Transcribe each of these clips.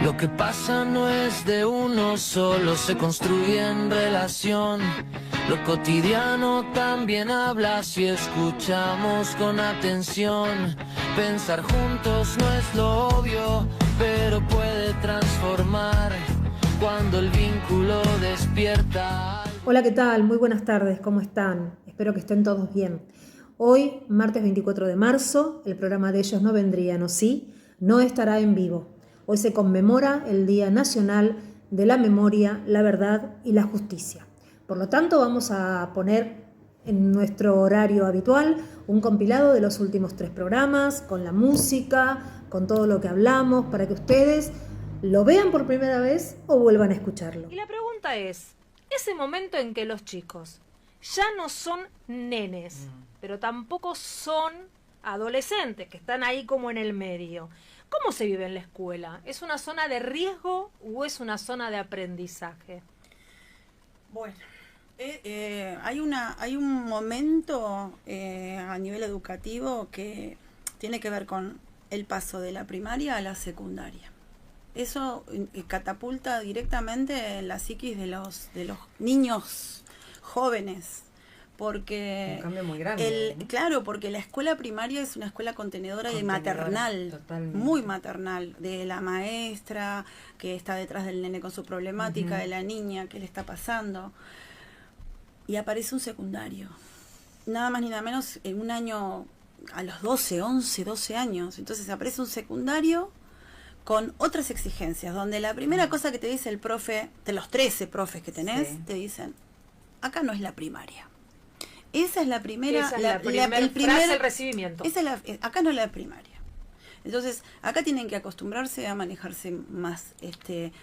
Lo que pasa no es de uno solo, se construye en relación. Lo cotidiano también habla si escuchamos con atención. Pensar juntos no es lo obvio, pero puede transformar cuando el vínculo despierta. Hola, ¿qué tal? Muy buenas tardes, ¿cómo están? Espero que estén todos bien. Hoy, martes 24 de marzo, el programa de Ellos no vendrían, ¿o sí? No estará en vivo. Hoy se conmemora el Día Nacional de la Memoria, la Verdad y la Justicia. Por lo tanto, vamos a poner en nuestro horario habitual un compilado de los últimos 3 programas, con la música, con todo lo que hablamos, para que ustedes lo vean por primera vez o vuelvan a escucharlo. Y la pregunta es, ese momento en que los chicos ya no son nenes, pero tampoco son adolescentes, que están ahí como en el medio, ¿cómo se vive en la escuela? ¿Es una zona de riesgo o es una zona de aprendizaje? Bueno, hay un momento a nivel educativo que tiene que ver con el paso de la primaria a la secundaria. Eso catapulta directamente en la psiquis de los niños jóvenes, porque un cambio muy grande, ¿no? Claro, porque la escuela primaria es una escuela contenedora y maternal, totalmente. muy maternal, de la maestra que está detrás del nene con su problemática, de la niña que le está pasando, y aparece un secundario, nada más ni nada menos en un año, a los 12 años, entonces aparece un secundario con otras exigencias, donde la primera cosa que te dice el profe, de los 13 profes que tenés, te dicen, acá no es la primaria. Esa es la primera, el primer recibimiento. Acá no es la primaria. Entonces, acá tienen que acostumbrarse a manejarse más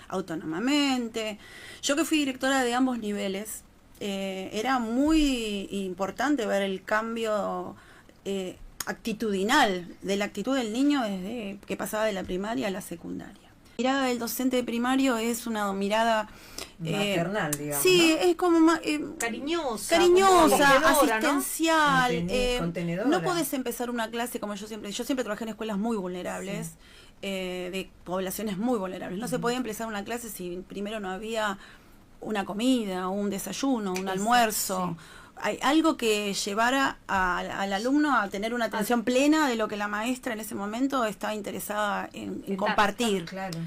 autónomamente. Yo que fui directora de ambos niveles, era muy importante ver el cambio actitudinal de la actitud del niño desde que pasaba de la primaria a la secundaria. La mirada del docente primario es una mirada maternal, digamos. Sí, ¿no? es como cariñosa, asistencial. Contenedora. No podés empezar una clase como yo siempre trabajé en escuelas muy vulnerables, de poblaciones muy vulnerables. No se podía empezar una clase si primero no había una comida, un desayuno, un almuerzo. Sí. Hay algo que llevara al alumno a tener una atención plena de lo que la maestra en ese momento estaba interesada en compartir. Claro.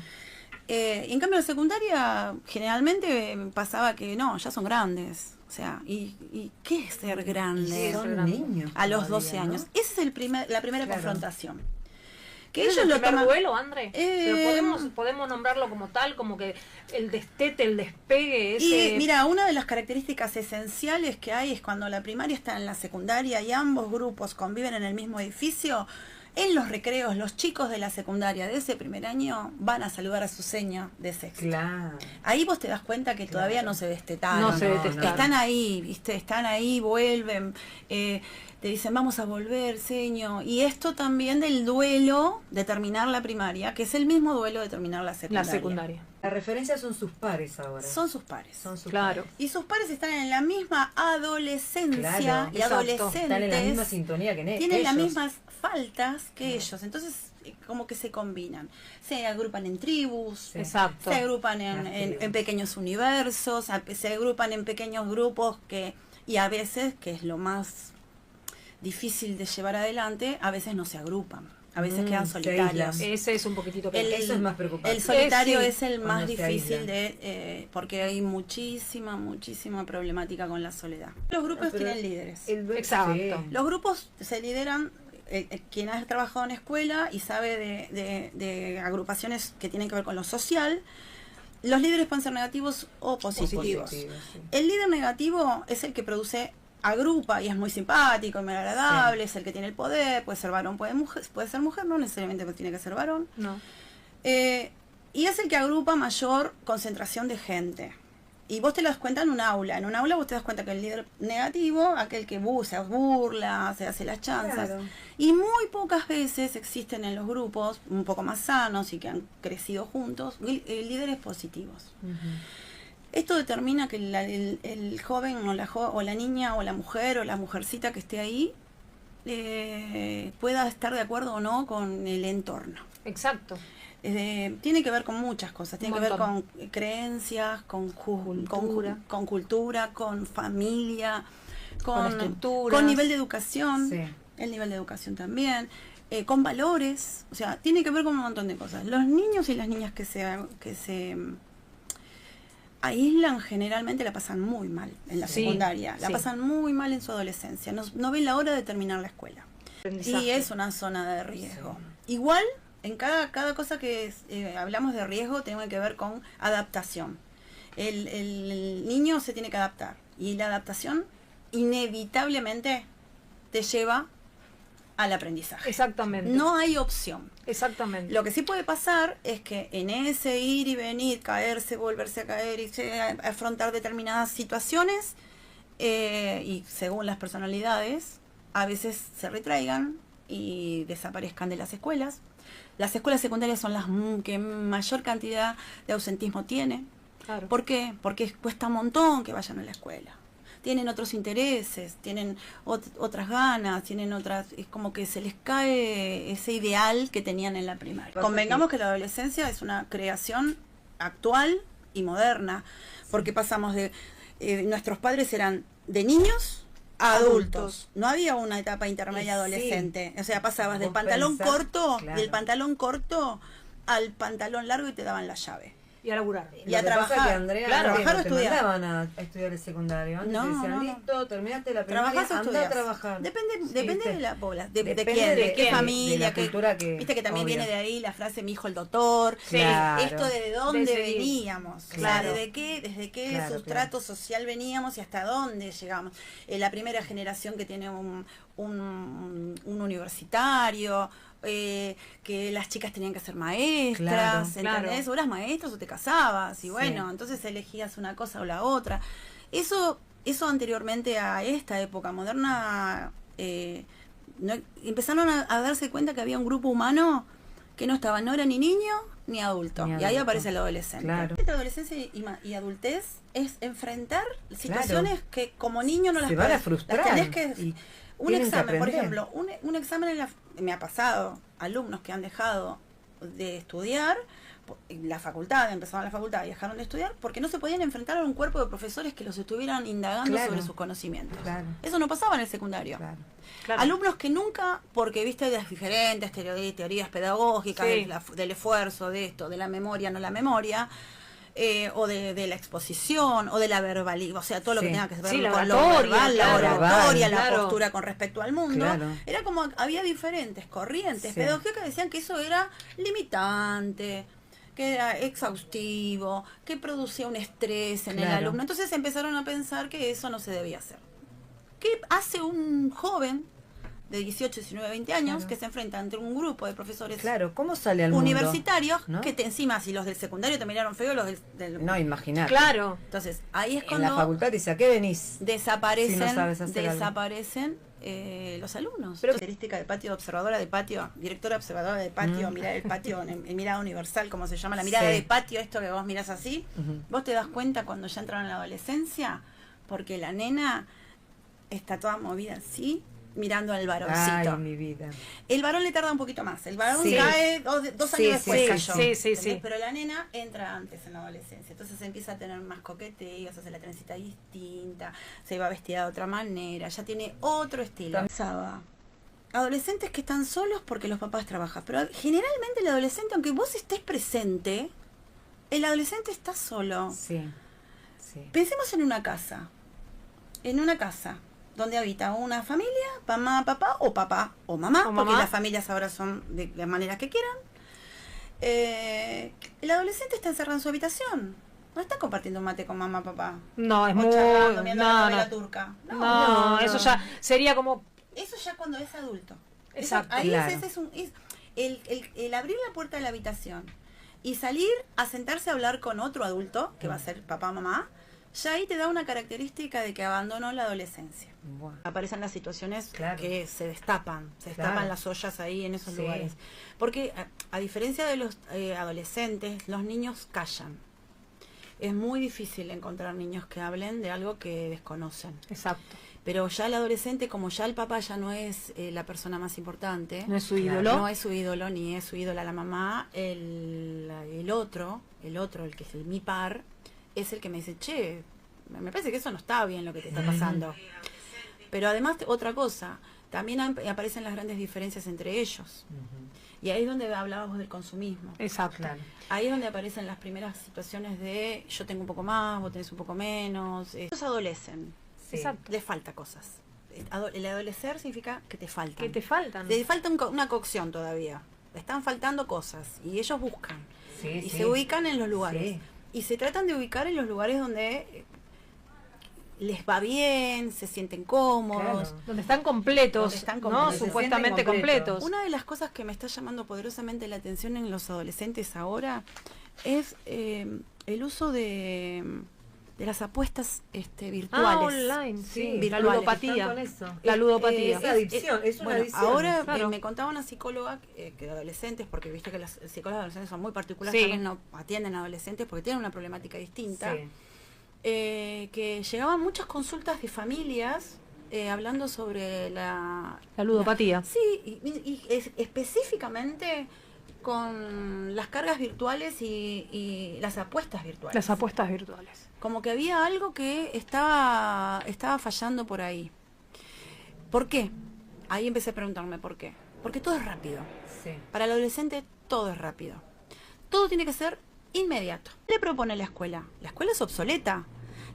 En cambio, en la secundaria generalmente pasaba que no, ya son grandes. O sea, ¿y qué es ser grande? Son niños. A los 12 todavía, años. ¿no? Esa es la primera confrontación. Que ellos lo toman. ¿Duelo, André? Pero podemos nombrarlo como tal, como que el destete, el despegue. Y mira, una de las características esenciales que hay es cuando la primaria está en la secundaria y ambos grupos conviven en el mismo edificio. En los recreos, los chicos de la secundaria de ese primer año van a saludar a su seño de sexto. Claro. Ahí vos te das cuenta que todavía no se destetaron. No se detestaron. Están ahí, ¿viste? Están ahí, vuelven. Te dicen, vamos a volver, seño. Y esto también del duelo de terminar la primaria, que es el mismo duelo de terminar la secundaria. La referencia son sus pares ahora. Son sus pares. Claro. Y sus pares están en la misma adolescencia, claro, y adolescentes. Están en la misma sintonía que tienen ellos. las mismas faltas que ellos. Entonces, como que se combinan. Se agrupan en tribus. Exacto. Se agrupan en pequeños universos. Se agrupan en pequeños grupos y a veces, que es lo más difícil de llevar adelante, a veces no se agrupan. A veces quedan solitarios. Ese es un poquitito eso es más preocupante. El solitario sí, es el más difícil porque hay muchísima problemática con la soledad. Los grupos tienen líderes. Exacto. Sí. Los grupos se lideran, quien ha trabajado en escuela y sabe de agrupaciones que tienen que ver con lo social. Los líderes pueden ser negativos o positivos. Sí. El líder negativo es el que agrupa y es muy simpático y muy agradable, es el que tiene el poder, puede ser varón, puede ser mujer, no necesariamente tiene que ser varón. No. Y es el que agrupa mayor concentración de gente. Y vos te lo das cuenta en un aula. En un aula vos te das cuenta que el líder negativo, aquel que se burla, se hace las chanzas. Claro. Y muy pocas veces existen en los grupos un poco más sanos y que han crecido juntos, líderes positivos. Esto determina que el joven o la niña o la mujer o la mujercita que esté ahí pueda estar de acuerdo o no con el entorno. Exacto. Tiene que ver con muchas cosas, tiene Un que ver con montón. creencias, Cultura. con cultura, con familia, Con estructuras. con nivel de educación, Sí. el nivel de educación también, con valores, o sea, tiene que ver con un montón de cosas. Los niños y las niñas que se aíslan generalmente la pasan muy mal en la Sí, secundaria, la sí. pasan muy mal en su adolescencia, no ven la hora de terminar la escuela. Y Aprendizaje. es una zona de riesgo. Igual, en cada cosa que hablamos de riesgo, tiene que ver con adaptación. El niño se tiene que adaptar. Y la adaptación inevitablemente te lleva al aprendizaje. Exactamente. No hay opción. Exactamente. Lo que sí puede pasar es que en ese ir y venir, caerse, volverse a caer y afrontar determinadas situaciones, y según las personalidades, a veces se retraigan y desaparezcan de las escuelas. Las escuelas secundarias son las que mayor cantidad de ausentismo tiene. Claro. ¿Por qué? Porque cuesta un montón que vayan a la escuela. Tienen otros intereses, tienen otras ganas, tienen otras... Es como que se les cae ese ideal que tenían en la primaria. Convengamos que la adolescencia es una creación actual y moderna, porque pasamos de... nuestros padres eran de niños a adultos. No había una etapa intermedia Y adolescente. O sea, pasabas del Vos pantalón pensás, corto, claro. del pantalón corto al pantalón largo y te daban la llave. Y a laburar. Y a Lo que pasa trabajar. que, Andrea, Claro, antes trabajar o no te estudiar. mandaban a estudiar el secundario. Antes No, te decían, no. listo, terminaste la primaria, ¿Trabajás o anda estudias? a trabajar. Depende ¿viste? de la población, de Depende quién, de qué quién, familia, de la cultura que... viste que también obvio. viene de ahí la frase mi hijo el doctor. Sí. Claro. Esto de dónde De seguir. veníamos, Claro. o sea, desde qué Claro, sustrato social veníamos y hasta dónde llegamos. La primera generación que tiene un universitario, que las chicas tenían que ser maestras, Claro, ¿entendés? claro. O eras maestras o te casabas, y Sí. bueno, entonces elegías una cosa o la otra. Eso anteriormente a esta época moderna, empezaron a darse cuenta que había un grupo humano que no era ni niño ni adulto. Ni Y ahí adulto. aparece el adolescente. Claro. Esta adolescencia y adultez es enfrentar situaciones que como niño no las Se van a podés- frustrar. las tenés que... y Un tienen que examen, por aprender. ejemplo, un examen me ha pasado, alumnos que han dejado de estudiar, en la facultad, empezaron la facultad y dejaron de estudiar porque no se podían enfrentar a un cuerpo de profesores que los estuvieran indagando Claro. sobre sus conocimientos. Claro. Eso no pasaba en el secundario. Claro. Claro. Alumnos que nunca, porque viste las diferentes teorías pedagógicas, Sí. del esfuerzo, de esto, de la memoria, no la memoria, o de la exposición, o de la verbalidad, o sea, todo lo que Sí. tenga que ver Sí, la con lo oratoria, verbal, la claro. oratoria, la Claro. postura con respecto al mundo. Claro. Era como, había diferentes corrientes Sí. pedagógicas que decían que eso era limitante, que era exhaustivo, que producía un estrés en el Claro. alumno. Entonces empezaron a pensar que eso no se debía hacer. ¿Qué hace un joven de 18, 19, 20 años Claro. que se enfrenta ante un grupo de profesores Claro, ¿cómo sale al mundo? universitarios ¿no? que encima, si los del secundario te miraron feo, los del... No, imaginar. Claro. Entonces, ahí es En cuando la facultad dice, ¿a qué venís? desaparecen, Si no sabes hacer algo. los alumnos. Pero- Característica de patio, observadora de patio, directora observadora de patio, Mm. mirar el patio en mirada universal, como se llama, la mirada Sí. de patio, esto que vos mirás así. Ujú. Vos te das cuenta cuando ya entraron en la adolescencia, porque la nena está toda movida así, mirando al varoncito. Ay, mi vida. El varón le tarda un poquito más. El varón Sí. cae dos Sí, años después sí, cayó. sí, sí, ¿entendés? sí. Pero la nena entra antes en la adolescencia. Entonces empieza a tener más coqueteos, hace la trencita distinta, se va vestida de otra manera, ya tiene otro estilo. Pensaba, adolescentes que están solos porque los papás trabajan. Pero generalmente el adolescente, aunque vos estés presente, el adolescente está solo. Sí. Sí. Pensemos en una casa. En una casa donde habita una familia, mamá, papá o mamá, O porque mamá. las familias ahora son de la manera que quieran. El adolescente está encerrado en su habitación. No está compartiendo un mate con mamá, papá. No, es O muy... charlando, mirando la No, novela no. turca. No, eso ya sería como... Eso ya cuando es adulto. Exacto. Ahí Claro. ese es el abrir la puerta de la habitación y salir a sentarse a hablar con otro adulto, que va a ser papá o mamá, ya ahí te da una característica de que abandonó la adolescencia. Buah. Aparecen las situaciones Claro. que se destapan Claro. las ollas ahí en esos Sí. lugares. Porque a diferencia de los adolescentes, los niños callan. Es muy difícil encontrar niños que hablen de algo que desconocen. Exacto. Pero ya el adolescente, como ya el papá ya no es la persona más importante, No es su Claro. ídolo. no es su ídolo, ni es su ídola la mamá, el otro, el que es mi par, es el que me dice, che, me parece que eso no está bien lo que te está pasando. Pero además, otra cosa, también aparecen las grandes diferencias entre ellos. Y ahí es donde hablábamos del consumismo. Exacto. Claro. Ahí es donde aparecen las primeras situaciones de yo tengo un poco más, vos tenés un poco menos. Ellos adolecen, Sí. Exacto. les falta cosas. El adolecer significa que te faltan. Que te faltan. Te falta una cocción todavía. Le están faltando cosas y ellos buscan. Sí, Y sí. se ubican en los lugares. Sí. Y se tratan de ubicar en los lugares donde les va bien, se sienten cómodos. Claro. Donde están completos, Donde están ¿no? completos. Se Supuestamente sienten completos. completos. Una de las cosas que me está llamando poderosamente la atención en los adolescentes ahora es el uso de las apuestas virtuales. Online, sí. Sí, La virtuales. ludopatía. Están con eso. La ludopatía. Es adicción, es una bueno, adicción. ahora Claro. me contaba una psicóloga que de adolescentes, porque viste que las psicólogas adolescentes son muy particulares, Sí. también no atienden a adolescentes porque tienen una problemática distinta, Sí. que llegaban muchas consultas de familias hablando sobre La ludopatía. Sí, específicamente con las cargas virtuales y las apuestas virtuales. Las apuestas virtuales. Como que había algo que estaba fallando por ahí. ¿Por qué? Ahí empecé a preguntarme por qué. Porque todo es rápido. Sí. Para el adolescente todo es rápido. Todo tiene que ser inmediato. ¿Qué le propone la escuela? La escuela es obsoleta.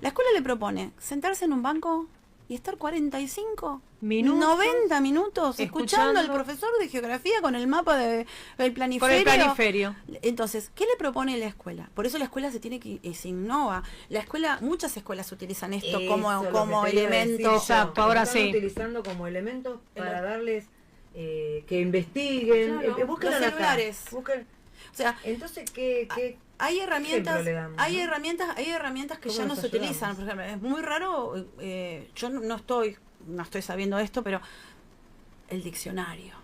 La escuela le propone sentarse en un banco y estar 45 Minutos. 90 minutos escuchando al Escuchando. profesor de geografía con el mapa del Con planiferio. el planiferio. Entonces, ¿qué le propone la escuela? Por eso la escuela se innova. La escuela, muchas escuelas utilizan esto Eso como, es lo como que te iba a decir elemento. yo. Exacto, ahora Lo están sí. utilizando como elementos para darles que investiguen, Claro, busquen los acá, celulares. busquen. O sea, Entonces, ¿qué? hay herramientas, ejemplo le damos, hay no? herramientas que ¿Cómo ya no nos se ayudamos? utilizan. Por ejemplo, es muy raro, yo no estoy sabiendo esto, pero el diccionario,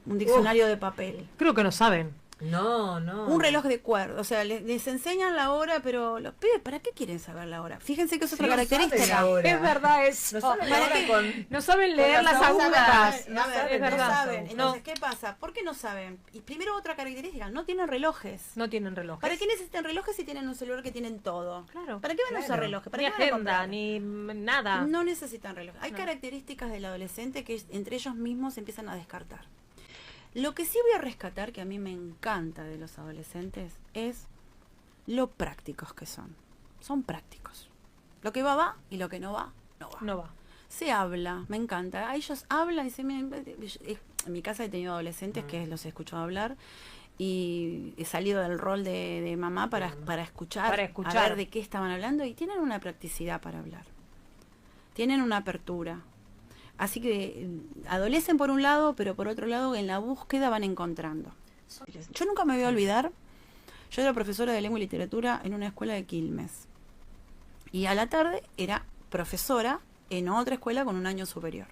un diccionario de papel. Creo que no saben. No. Un reloj de cuerda, o sea, les enseñan la hora, pero los pibes, ¿para qué quieren saber la hora? Fíjense que es otra No saben característica. la hora. Es verdad eso. No saben ¿Para ahora qué? con... No saben leer Con las las agujas. agujas. No No saben, es no verdad. saben. No. Entonces, ¿qué pasa? ¿Por qué no saben? Y primero otra característica, no tienen relojes. No tienen reloj. ¿Para qué necesitan relojes si tienen un celular que tienen todo? Claro. ¿Para qué van a usar Claro. relojes? ¿Para Ni qué van a agenda, comprar? ni nada. No necesitan reloj. Hay No. características del adolescente que entre ellos mismos empiezan a descartar. Lo que sí voy a rescatar, que a mí me encanta de los adolescentes, es lo prácticos que son. Son prácticos. Lo que va y lo que no va, no va. No va. Se habla, me encanta. A ellos hablan y se me... En mi casa he tenido adolescentes que los he escuchado hablar y he salido del rol de mamá para escuchar, Para escuchar. a ver de qué estaban hablando, y tienen una practicidad para hablar. Tienen una apertura. Así que adolecen por un lado, pero por otro lado en la búsqueda van encontrando. Yo nunca me voy a olvidar, yo era profesora de lengua y literatura en una escuela de Quilmes. Y a la tarde era profesora en otra escuela con un año superior.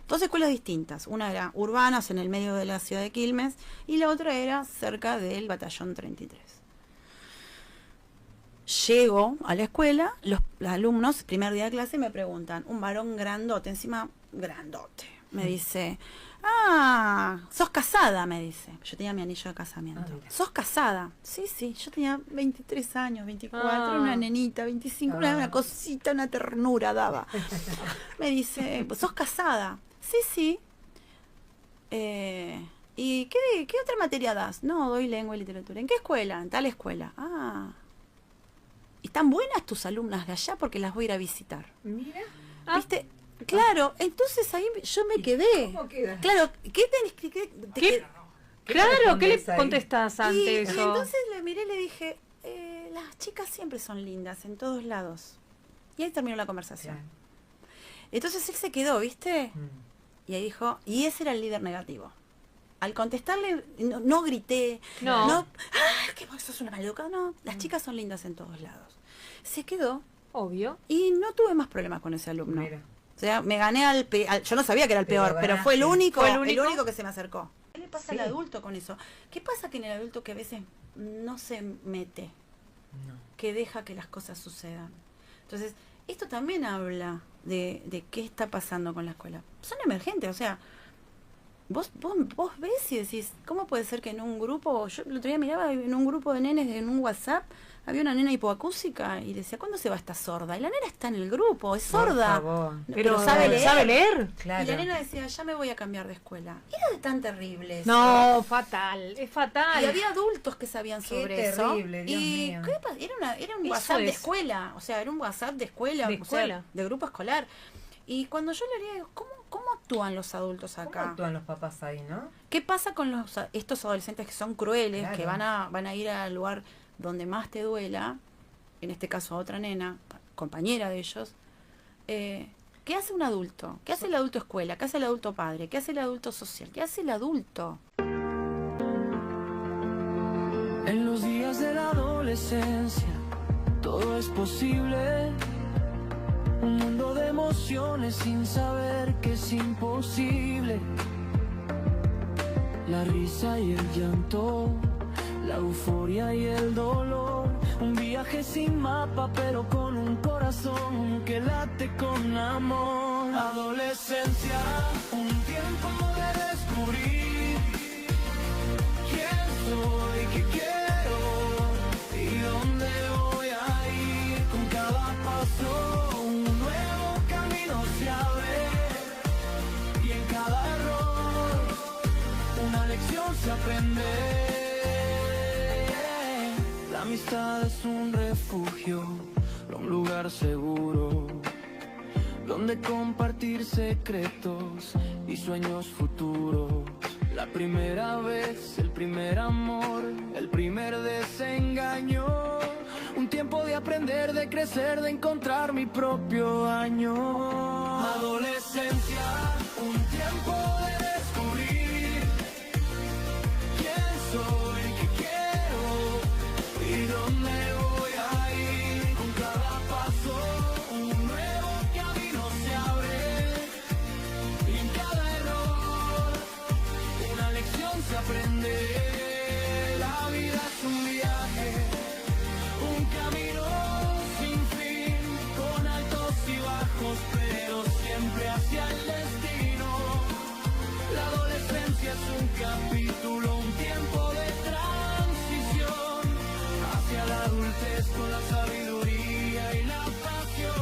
Dos escuelas distintas. Una era urbanas en el medio de la ciudad de Quilmes y la otra era cerca del batallón 33. Llego a la escuela, los alumnos, primer día de clase, me preguntan, un varón grandote, encima grandote, me dice, sos casada, me dice. Yo tenía mi anillo de casamiento. Mira. ¿Sos casada? Sí, yo tenía 23 años, 24, una nenita, 25, una cosita, una ternura daba. Me dice, pues, ¿sos casada? Sí. ¿Y qué otra materia das? No, doy lengua y literatura. ¿En qué escuela? En tal escuela. ¿Y están buenas tus alumnas de allá? Porque las voy a ir a visitar. Mira. ¿Viste? Claro, entonces ahí yo me quedé. ¿Cómo queda? Claro, ¿qué tenés que...? Claro, ¿qué le respondes ahí? contestás ante Y eso? entonces le miré y le dije, las chicas siempre son lindas en todos lados. Y ahí terminó la conversación. Claro. Entonces él se quedó, ¿viste? Mm. Y ahí dijo, y ese era el líder negativo. Al contestarle, no grité, No. que vos sos una maloca, no, las chicas son lindas en todos lados. Se quedó Obvio. y no tuve más problemas con ese alumno. Mira. O sea, me gané yo no sabía que era el Pero peor, pero fue el ganaste. único, ¿Fue el el único? único que se me acercó. ¿Qué le pasa Sí. al adulto con eso? ¿Qué pasa que en el adulto que a veces no se mete, No. que deja que las cosas sucedan? Entonces, esto también habla de qué está pasando con la escuela. Son emergentes, o sea, vos ves y decís, ¿cómo puede ser que en un grupo, yo el otro día miraba en un grupo de nenes en un WhatsApp, había una nena hipoacúsica y decía, ¿cuándo se va esta sorda? Y la nena está en el grupo, es sorda. Pero sabe leer. ¿Sabe leer? Claro. Y la nena decía, ya me voy a cambiar de escuela. Era tan terrible eso. No, fatal, es fatal. Y había adultos que sabían Qué sobre terrible, eso. Dios Y mío. ¿qué pasa? Era un Eso WhatsApp de es. escuela, o sea, era un WhatsApp de escuela, De o sea, escuela. de grupo escolar. Y cuando yo le digo, ¿cómo actúan los adultos ¿Cómo acá? actúan los papás ahí, no? ¿Qué pasa con estos adolescentes que son crueles, Claro. que van a ir al lugar donde más te duela? En este caso a otra nena, compañera de ellos. ¿Qué hace un adulto? ¿Qué hace el adulto escuela? ¿Qué hace el adulto padre? ¿Qué hace el adulto social? ¿Qué hace el adulto? En los días de la adolescencia todo es posible. Un mundo de emociones sin saber que es imposible. La risa y el llanto, la euforia y el dolor. Un viaje sin mapa pero con un corazón que late con amor. Adolescencia, un tiempo de descubrir quién soy, qué quiero y dónde voy a ir. Con cada paso un nuevo camino se abre y en cada error una lección se aprende. La amistad es un refugio, un lugar seguro, donde compartir secretos y sueños futuros. La primera vez, el primer amor, el primer desengaño. Un tiempo de aprender, de crecer, de encontrar mi propio año. Adolescencia, un tiempo de descubrir quién soy, qué quiero y dónde voy a ir. Con cada paso un nuevo camino se abre y en cada error una lección se aprende. La vida es un viaje, un camino sin fin, con altos y bajos, pero siempre hacia el destino. La adolescencia es un capítulo, un tiempo de transición hacia la adultez con la sabiduría y la pasión.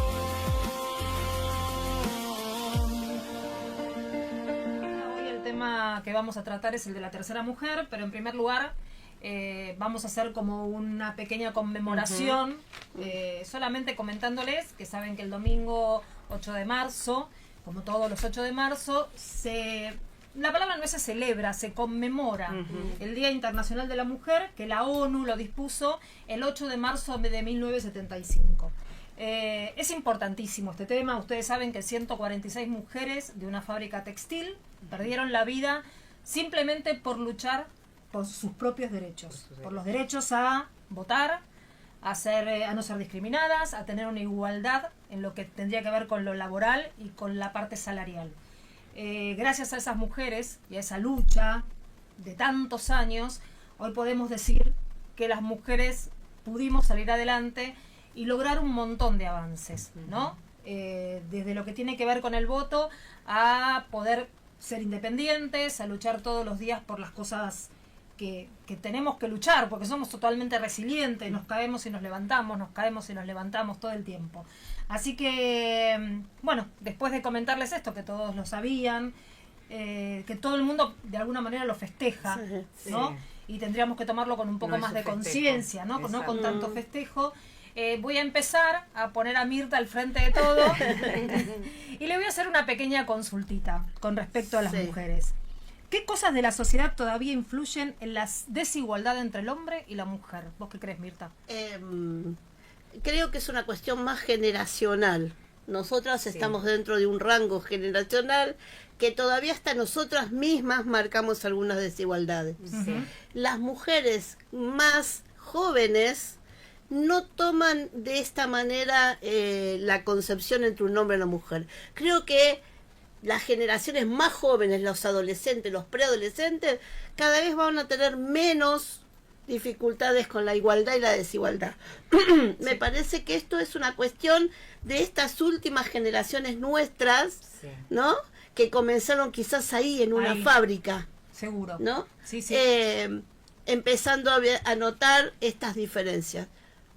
Hoy el tema que vamos a tratar es el de la tercera mujer, pero en primer lugar vamos a hacer como una pequeña conmemoración, solamente comentándoles que saben que el domingo 8 de marzo, como todos los 8 de marzo, la palabra no es se celebra, se conmemora el Día Internacional de la Mujer, que la ONU lo dispuso el 8 de marzo de 1975. Es importantísimo este tema. Ustedes saben que 146 mujeres de una fábrica textil perdieron la vida simplemente por luchar por sus propios derechos, por los derechos a votar, a no ser discriminadas, a tener una igualdad en lo que tendría que ver con lo laboral y con la parte salarial. Gracias a esas mujeres y a esa lucha de tantos años, hoy podemos decir que las mujeres pudimos salir adelante y lograr un montón de avances, ¿no? Desde lo que tiene que ver con el voto a poder ser independientes, a luchar todos los días por las cosas que tenemos que luchar, porque somos totalmente resilientes, nos caemos y nos levantamos, nos caemos y nos levantamos todo el tiempo. Así que, bueno, después de comentarles esto, que todos lo sabían, que todo el mundo de alguna manera lo festeja, ¿no? Sí. Y tendríamos que tomarlo con un poco No es más un de festejo. conciencia, ¿no? No Exacto. con tanto festejo. Voy a empezar a poner a Mirta al frente de todo y le voy a hacer una pequeña consultita con respecto a las mujeres. ¿Qué cosas de la sociedad todavía influyen en la desigualdad entre el hombre y la mujer? ¿Vos qué crees, Mirta? Creo que es una cuestión más generacional. Nosotras estamos dentro de un rango generacional que todavía hasta nosotras mismas marcamos algunas desigualdades. Las mujeres más jóvenes no toman de esta manera la concepción entre un hombre y una mujer. Creo que las generaciones más jóvenes, los adolescentes, los preadolescentes, cada vez van a tener menos dificultades con la igualdad y la desigualdad. Me parece que esto es una cuestión de estas últimas generaciones nuestras, Sí. ¿no? Que comenzaron quizás ahí en una Ahí. fábrica, Seguro. ¿no? Sí, sí. Empezando a notar estas diferencias.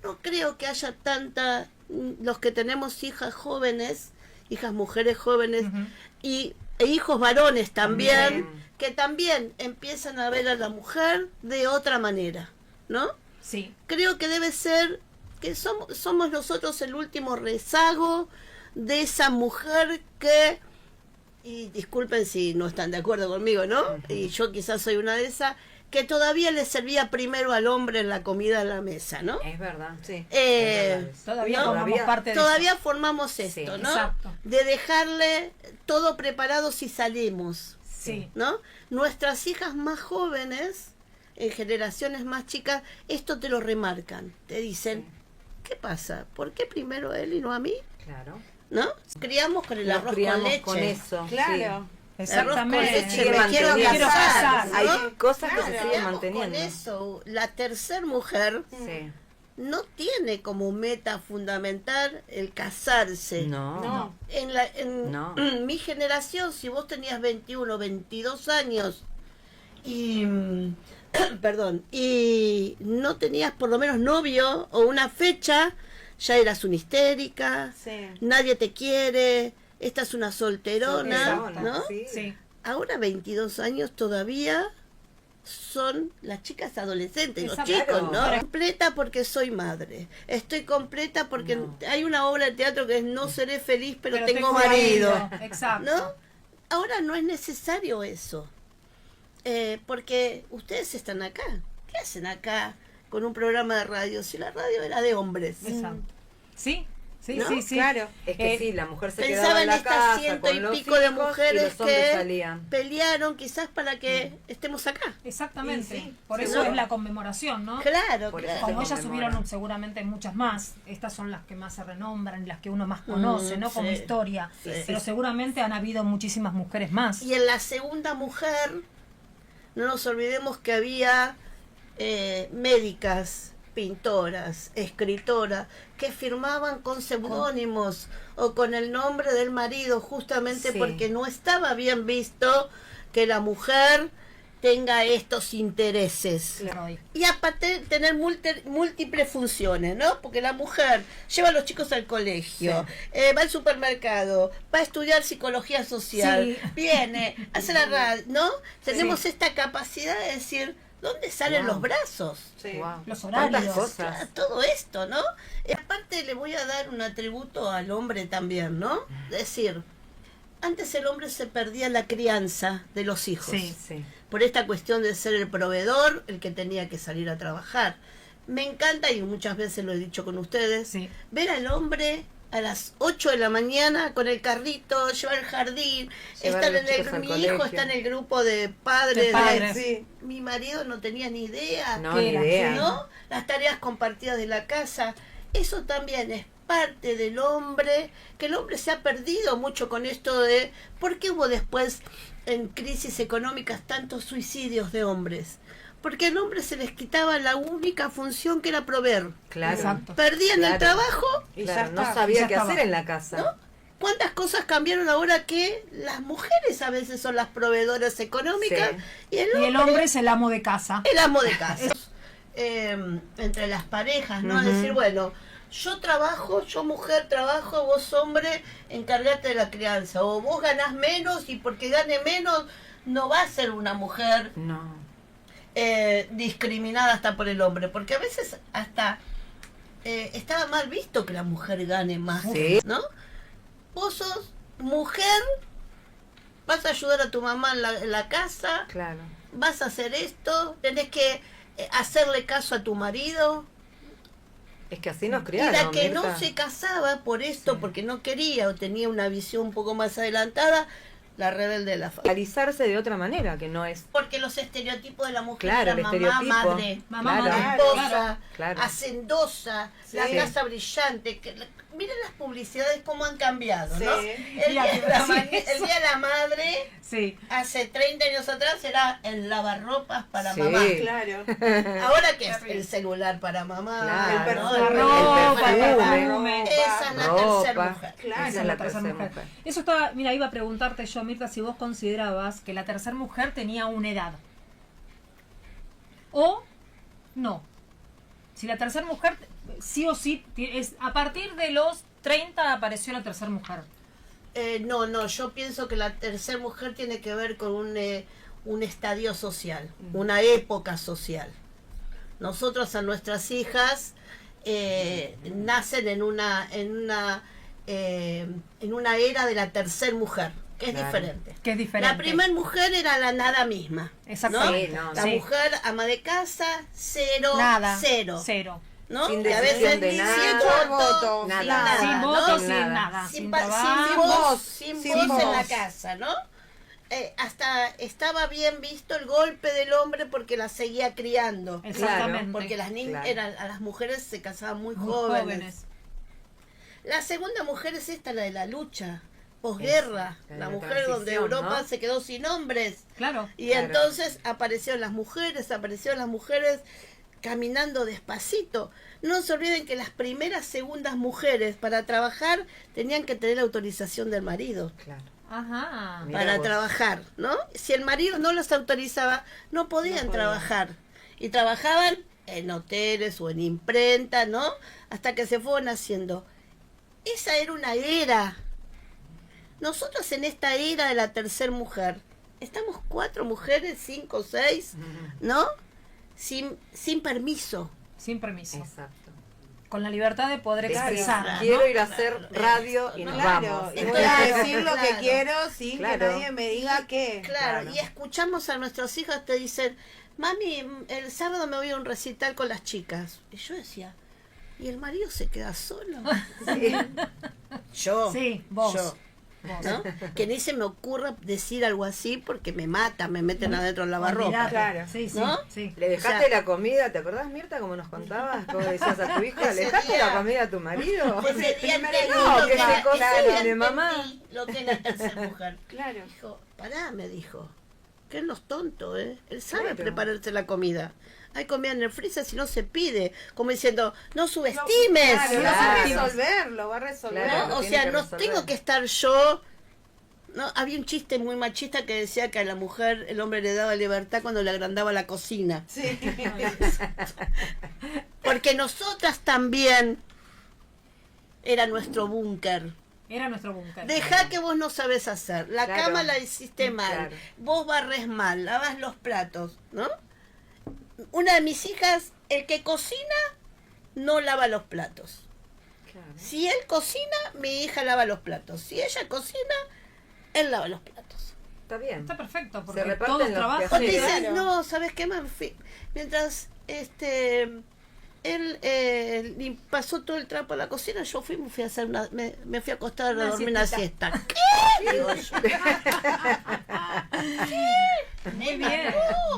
No creo que haya tanta, los que tenemos hijas jóvenes, hijas mujeres jóvenes Ujú. e hijos varones también, También. que también empiezan a ver a la mujer de otra manera, ¿no? Sí. Creo que debe ser que somos nosotros el último rezago de esa mujer que, y disculpen si no están de acuerdo conmigo, ¿no? Y yo quizás soy una de esas, que todavía le servía primero al hombre en la comida en la mesa, ¿no? Es verdad, sí. Eh, Todavía ¿no? formamos parte de Todavía eso. formamos esto, Sí, ¿no? exacto. De dejarle todo preparado si salimos, Sí. ¿no? Nuestras hijas más jóvenes, en generaciones más chicas, esto te lo remarcan. Te dicen, ¿qué pasa? ¿Por qué primero él y no a mí? Claro. ¿No? Criamos con el Nos arroz con criamos leche. con eso. Claro. Exactamente. Arroz con leche, Sigue me quiero manteniendo. casar, ¿no? Hay cosas que se Claro, siguen criamos manteniendo. con eso. La tercer mujer Sí. no tiene como meta fundamental el casarse. No. En No. mi generación, si vos tenías 21, 22 años y perdón, y no tenías por lo menos novio o una fecha, ya eras una histérica, Sí. nadie te quiere, esta es una solterona, Solterona, ¿no? sí. Sí. Ahora 22 años todavía son las chicas adolescentes, los Exacto. chicos, ¿no? Claro. Completa porque soy madre. Estoy completa porque No. hay una obra de teatro que es No seré feliz, pero, tengo tengo marido. Exacto. ¿No? Ahora no es necesario eso. Porque ustedes están acá. ¿Qué hacen acá con un programa de radio? Si la radio era de hombres. Exacto. Sí, sí, ¿No? sí, sí. Claro. Es que Eh, sí, la mujer se Pensaba quedaba en en la estas casa 100 con y los pico de hijos mujeres y los hombres que salían. pelearon quizás para que estemos acá. Exactamente. Y sí, Por eso seguro. es la conmemoración, ¿no? Claro, Por claro. eso Como se ellas conmemora. hubieron seguramente muchas más. Estas son las que más se renombran y las que uno más conoce, ¿no? Como sí. historia. Sí, Pero sí. seguramente han habido muchísimas mujeres más. Y en la segunda mujer, no nos olvidemos que había médicas, pintoras, escritoras, que firmaban con seudónimos o con el nombre del marido, justamente Sí. porque no estaba bien visto que la mujer tenga estos intereses. Claro. Y aparte tener múltiples funciones, ¿no? Porque la mujer lleva a los chicos al colegio, va al supermercado, va a estudiar psicología social, Sí. viene, hace la radio, ¿no? Tenemos esta capacidad de decir, ¿dónde salen Wow. los brazos? Sí. Wow. Los ¿Cuántas horarios. cosas? Claro, todo esto, ¿no? Y aparte le voy a dar un atributo al hombre también, ¿no? Es decir, antes el hombre se perdía la crianza de los hijos. Sí. Sí. Por esta cuestión de ser el proveedor, el que tenía que salir a trabajar. Me encanta, y muchas veces lo he dicho con ustedes, Sí. ver al hombre a las 8 de la mañana con el carrito, llevar al jardín, Llevar estar a los chicos al mi hijo colegio. está en el grupo de padres. De padres. Sí. Mi marido no tenía ni idea, No, ¿Qué ni era? idea. ¿no? Las tareas compartidas de la casa, eso también es parte del hombre, que el hombre se ha perdido mucho con esto de ¿por qué hubo después en crisis económicas tantos suicidios de hombres? Porque al hombre se les quitaba la única función que era proveer. Claro. Exacto. Perdían el Claro. trabajo, Y Claro, ya no está. sabía ya qué estaba. hacer en la casa. ¿no? ¿Cuántas cosas cambiaron ahora que las mujeres a veces son las proveedoras económicas Sí. y el Y el hombre es el amo de casa. el amo de casa? Entre las parejas, ¿no? Es Ujú. decir, bueno, yo trabajo, yo mujer trabajo, vos hombre, encargate de la crianza. O vos ganás menos y porque gane menos no va a ser una mujer No. discriminada hasta por el hombre. Porque a veces hasta estaba mal visto que la mujer gane más, Sí. ¿no? Vos sos mujer, vas a ayudar a tu mamá en la casa, Claro. vas a hacer esto, tenés que hacerle caso a tu marido. Es que así nos Y criaron. la que no Mirta. se casaba por esto, Sí. porque no quería o tenía una visión un poco más adelantada, la rebelde de la familia. Realizarse de otra manera, que no es. Porque los estereotipos de la mujer Claro, eran el mamá, estereotipo. madre, Mamá, Claro. madre, esposa, Claro. hacendosa, la Sí. casa brillante. miren las publicidades cómo han cambiado, Sí. ¿no? El día de la madre, Sí. hace 30 años atrás era el lavarropas para Sí. mamá. Claro. Ahora que es el celular para mamá, Claro. ¿no? La El ropa, el perfume. perfume. Esa es la Ropa. tercera mujer. Claro. Esa es la tercera mujer. Eso estaba, mira, iba a preguntarte yo, Mirta, si vos considerabas que la tercera mujer tenía una edad. O no. Si la tercera mujer, sí o sí, es a partir de los 30 apareció la tercera mujer. No, yo pienso que la tercera mujer tiene que ver con un estadio social, una época social. Nosotros a nuestras hijas nacen en una era de la tercera mujer, que es Claro. diferente. Que es diferente. La primera mujer era la nada misma. Exacto. ¿no? Sí, no, La sí. mujer ama de casa, cero, Nada. cero. Cero. ¿no? Sin Y a decisión veces de sin nada. voto, Nada. sin nada, Sin ¿no? voto, Sin sin nada. nada. sin, Sin pa- trabajo. sin sin voz en voz. la casa, ¿no? Hasta estaba bien visto el golpe del hombre porque la seguía criando. Exactamente. Porque las niñas Claro. a las mujeres se casaban muy, Muy jóvenes. jóvenes. La segunda mujer es esta, la de la lucha, posguerra, Esa, la la mujer donde transición, Europa ¿no? se quedó sin hombres. Claro. Y Claro. entonces aparecieron las mujeres caminando despacito. No se olviden que las primeras, segundas mujeres para trabajar tenían que tener autorización del marido Claro. Ajá. Mira para vos. trabajar, ¿no? Si el marido no los autorizaba, no podían trabajar. Y trabajaban en hoteles o en imprenta, ¿no? Hasta que se fueron haciendo. Esa era una era. Nosotros en esta era de la tercera mujer, estamos 4 mujeres, 5, 6, ¿no? Sin permiso. Sin permiso. Exacto. Con la libertad de poder Decir, expresar. ¿no? quiero ir a hacer radio y nos Claro, vamos. y voy a decir lo Claro. que quiero sin Claro. que nadie me diga qué. Claro, Claro. y escuchamos a nuestros hijos te dicen, mami, el sábado me voy a un recital con las chicas. Y yo decía, ¿y el marido se queda solo? Yo. Sí, vos. Yo. Vos. ¿No? Que ni se me ocurra decir algo así porque me matan, me meten adentro del lavarropa. Olvidate. Claro. Sí, sí, ¿No? sí. ¿Le dejaste O sea, la comida? ¿Te acordás, Mirta, como nos contabas? ¿Cómo le decías a tu hija? ¿Le Ese dejaste día- la comida a tu marido? Ese día Primero entendí no, lo que que se era- cocine, ese día entendí mamá. lo que es la tercera mujer. Claro. Dijo, pará, me dijo, que él no es tonto, ¿eh? Él sabe Claro. prepararse la comida. Hay comida en el freezer si no se pide. Como diciendo, no subestimes. Claro, no lo va a subestimes. resolver, lo va a resolver. Claro. ¿No? lo O tiene sea, que no resolver. tengo que estar yo. No, había un chiste muy machista que decía que a la mujer el hombre le daba libertad cuando le agrandaba la cocina. Sí. Porque nosotras también era nuestro búnker. Era nuestro búnker. Deja que vos no sabés hacer. La Claro. cama la hiciste mal. Claro. Vos barres mal, lavas los platos, ¿no? Una de mis hijas, el que cocina, no lava los platos. Claro. Si él cocina, mi hija lava los platos. Si ella cocina, él lava los platos. Está bien. Está perfecto, Se porque reparten todos los trabajan. Porque Sí, dice, claro. no, ¿sabes qué? Mientras él pasó todo el trapo a la cocina, yo me fui a hacer me fui a acostar a Una dormir una siestita. siesta. ¿Qué? Digo yo.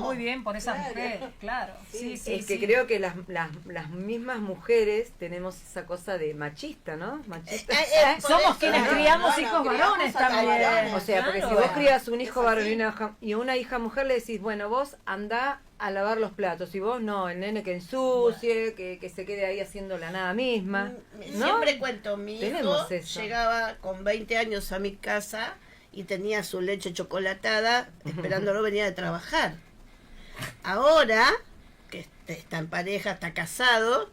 Muy bien por esa mujer, claro. Sí, sí, es que sí. creo que las mismas mujeres tenemos esa cosa de machista, ¿no? Machista. Por Somos eso, quienes ¿no? criamos no, hijos criamos varones a también. varones. O sea, porque si Claro. vos crías un hijo Es varón así. y una hija mujer, le decís, bueno, vos andá a lavar los platos. Y vos no, el nene que ensucie, que se quede ahí haciendo la nada misma. ¿No? Siempre cuento, mi hijo Tenemos eso. llegaba con 20 años a mi casa y tenía su leche chocolatada esperándolo venía de trabajar. Ahora, que está en pareja, está casado,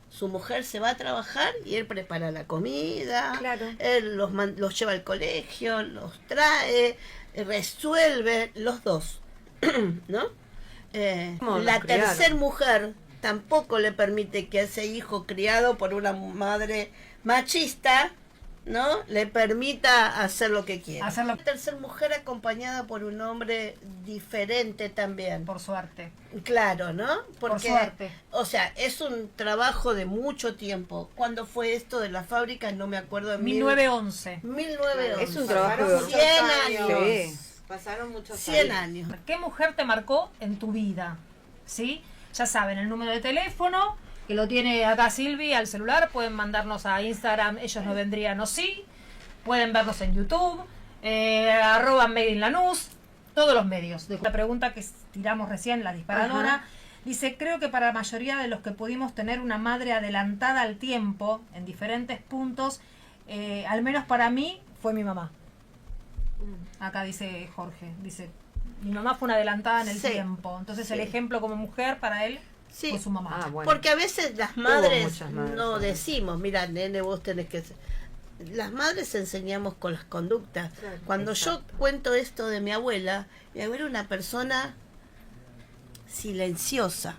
su mujer se va a trabajar y él prepara la comida, Claro. él los lleva al colegio, los trae, resuelve, los dos, ¿no? ¿Cómo nos La criaron? tercer mujer tampoco le permite que a ese hijo criado por una madre machista, ¿no? Le permita hacer lo que quiera. Hacer lo- La tercer mujer acompañada por un hombre diferente también. Por suerte. Claro, ¿no? Porque, suerte. o sea, es un trabajo de mucho tiempo. ¿Cuándo fue esto de las fábricas? No me acuerdo. En 1911. 1911. Es un trabajo Pasaron de- muchos 100 años. años. Sí. Pasaron muchos 100 años. años. ¿Qué mujer te marcó en tu vida? ¿Sí? Ya saben, el número de teléfono que lo tiene acá Silvi al celular, pueden mandarnos a Instagram, ellos no vendrían o sí, pueden vernos en YouTube, @Made in Lanús, todos los medios. La pregunta que tiramos recién, la disparadora, Ajá. dice, creo que para la mayoría de los que pudimos tener una madre adelantada al tiempo, en diferentes puntos, al menos para mí, fue mi mamá. Acá dice Jorge, dice, mi mamá fue una adelantada en el Sí. tiempo. Entonces Sí. el ejemplo como mujer para él Sí. fue su mamá. Ah, bueno. Porque a veces las Hubo madres muchas madres no también. decimos, mira, nene, vos tenés que... Las madres enseñamos con las conductas. Claro, Cuando exacto. yo cuento esto de mi abuela era una persona silenciosa,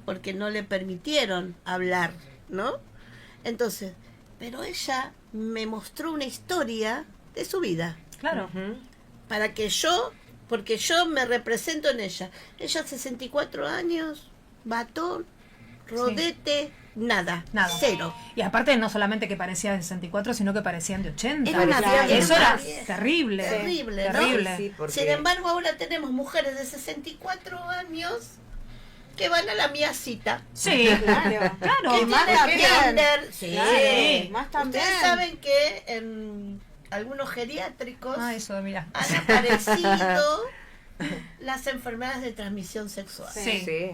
porque no le permitieron hablar, ¿no? Entonces, pero ella me mostró una historia de su vida, Claro. Ujú. para que yo, porque yo me represento en ella. Ella 64 años, batón, rodete, nada, Nada. cero. Y aparte no solamente que parecía de 64, sino que parecían de 80. Era una Claro. Eso era vieja. terrible. Terrible, ¿no? Terrible. Sí, porque- Sin embargo, ahora tenemos mujeres de 64 años que van a la mía cita. Sí, Claro. claro. Que más tienen también. Tinder. Sí. Claro, más también. Ustedes saben que en algunos geriátricos Ah, eso, mira. han aparecido las enfermedades de transmisión sexual. Sí. Sí.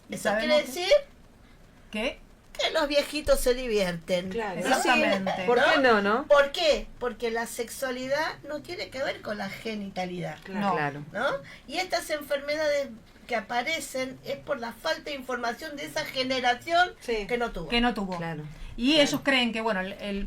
Eso ¿Sabemos quiere qué? decir ¿Qué? que los viejitos se divierten. Claro. ¿no? Exactamente. ¿Por qué no, no? ¿Por qué? Porque la sexualidad no tiene que ver con la genitalidad, No. Claro. ¿no? Y estas enfermedades que aparecen es por la falta de información de esa generación Sí. que no tuvo. Que no tuvo. Claro. Y ellos creen que, bueno,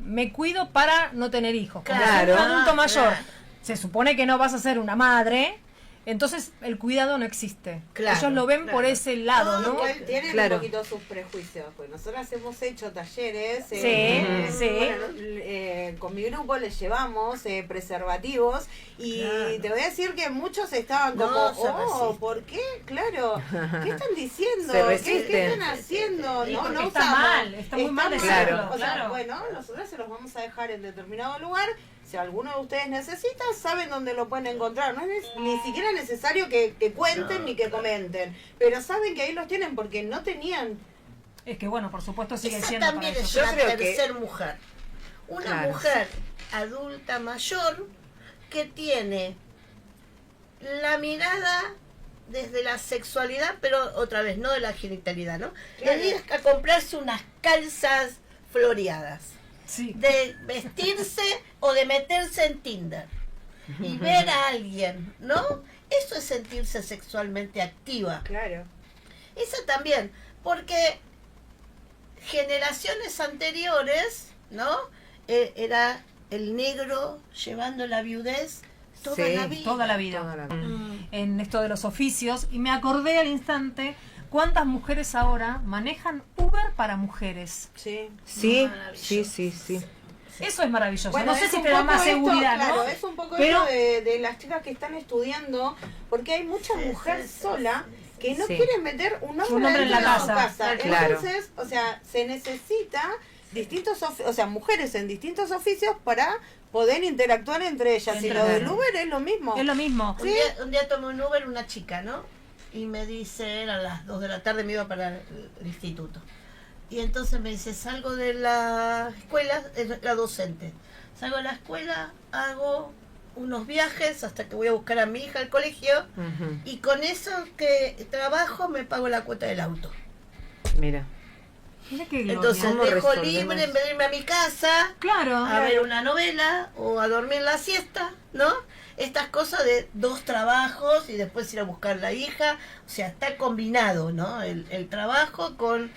me cuido para no tener hijos. Como Claro. soy un adulto mayor, Claro. se supone que no vas a ser una madre, entonces el cuidado no existe. Claro, Ellos lo ven claro. por ese lado, ¿no? Igual tienen Claro. un poquito sus prejuicios, pues nosotras hemos hecho talleres, Sí, sí. bueno, con mi grupo les llevamos preservativos y Claro. te voy a decir que muchos estaban No, como, se resisten. ¿por qué? Claro, ¿qué están diciendo? Se ¿Qué resisten. están haciendo? Sí, No, porque no está usamos. mal, está muy mal Está decirlo, O sea, claro. bueno, nosotros se los vamos a dejar en determinado lugar. Si alguno de ustedes necesita, saben dónde lo pueden encontrar. No es ni siquiera necesario que cuenten ni que comenten. Pero saben que ahí los tienen porque no tenían. Es que, bueno, por supuesto sigue Esa siendo para también ellos. es Yo una creo que- tercer mujer. Una Claro. mujer adulta mayor que tiene la mirada desde la sexualidad, pero otra vez no de la genitalidad, ¿no? Claro. De ir a comprarse unas calzas floreadas, Sí. de vestirse o de meterse en Tinder y ver a alguien, ¿no? Eso es sentirse sexualmente activa. Claro. Eso también, porque generaciones anteriores, ¿no? Era el negro llevando la viudez toda Sí, la vida. Toda la vida. Toda la vida. Mm. En esto de los oficios. Y me acordé al instante cuántas mujeres ahora manejan Uber para mujeres. Sí. Sí, Maravilloso. sí, sí, sí. Eso es maravilloso. Bueno, no sé es si un te da poco más esto, seguridad, claro, ¿no? es un poco Pero- esto de las chicas que están estudiando, porque hay mucha mujer sola que no Sí. quiere meter un hombre, Un hombre en la dentro de su casa. Claro. Entonces, o sea, se necesita distintos, o sea, mujeres en distintos oficios para poder interactuar entre ellas. Y Entre lo del ellas. Uber es lo mismo. Es lo mismo. Un día tomé un Uber una chica, ¿no? Y me dice, eran las 2 de la tarde, me iba para el instituto. Y entonces me dice, salgo de la escuela, era docente. Salgo de la escuela, hago unos viajes hasta que voy a buscar a mi hija al colegio Ujú. y con eso que trabajo me pago la cuota del auto. Mira. Mira qué gloria. Entonces ¿Cómo dejo resolvemos? libre en vez de irme a mi casa Claro. a ver una novela o a dormir la siesta, ¿no? Estas cosas de 2 trabajos y después ir a buscar la hija, o sea, está combinado, ¿no? El trabajo con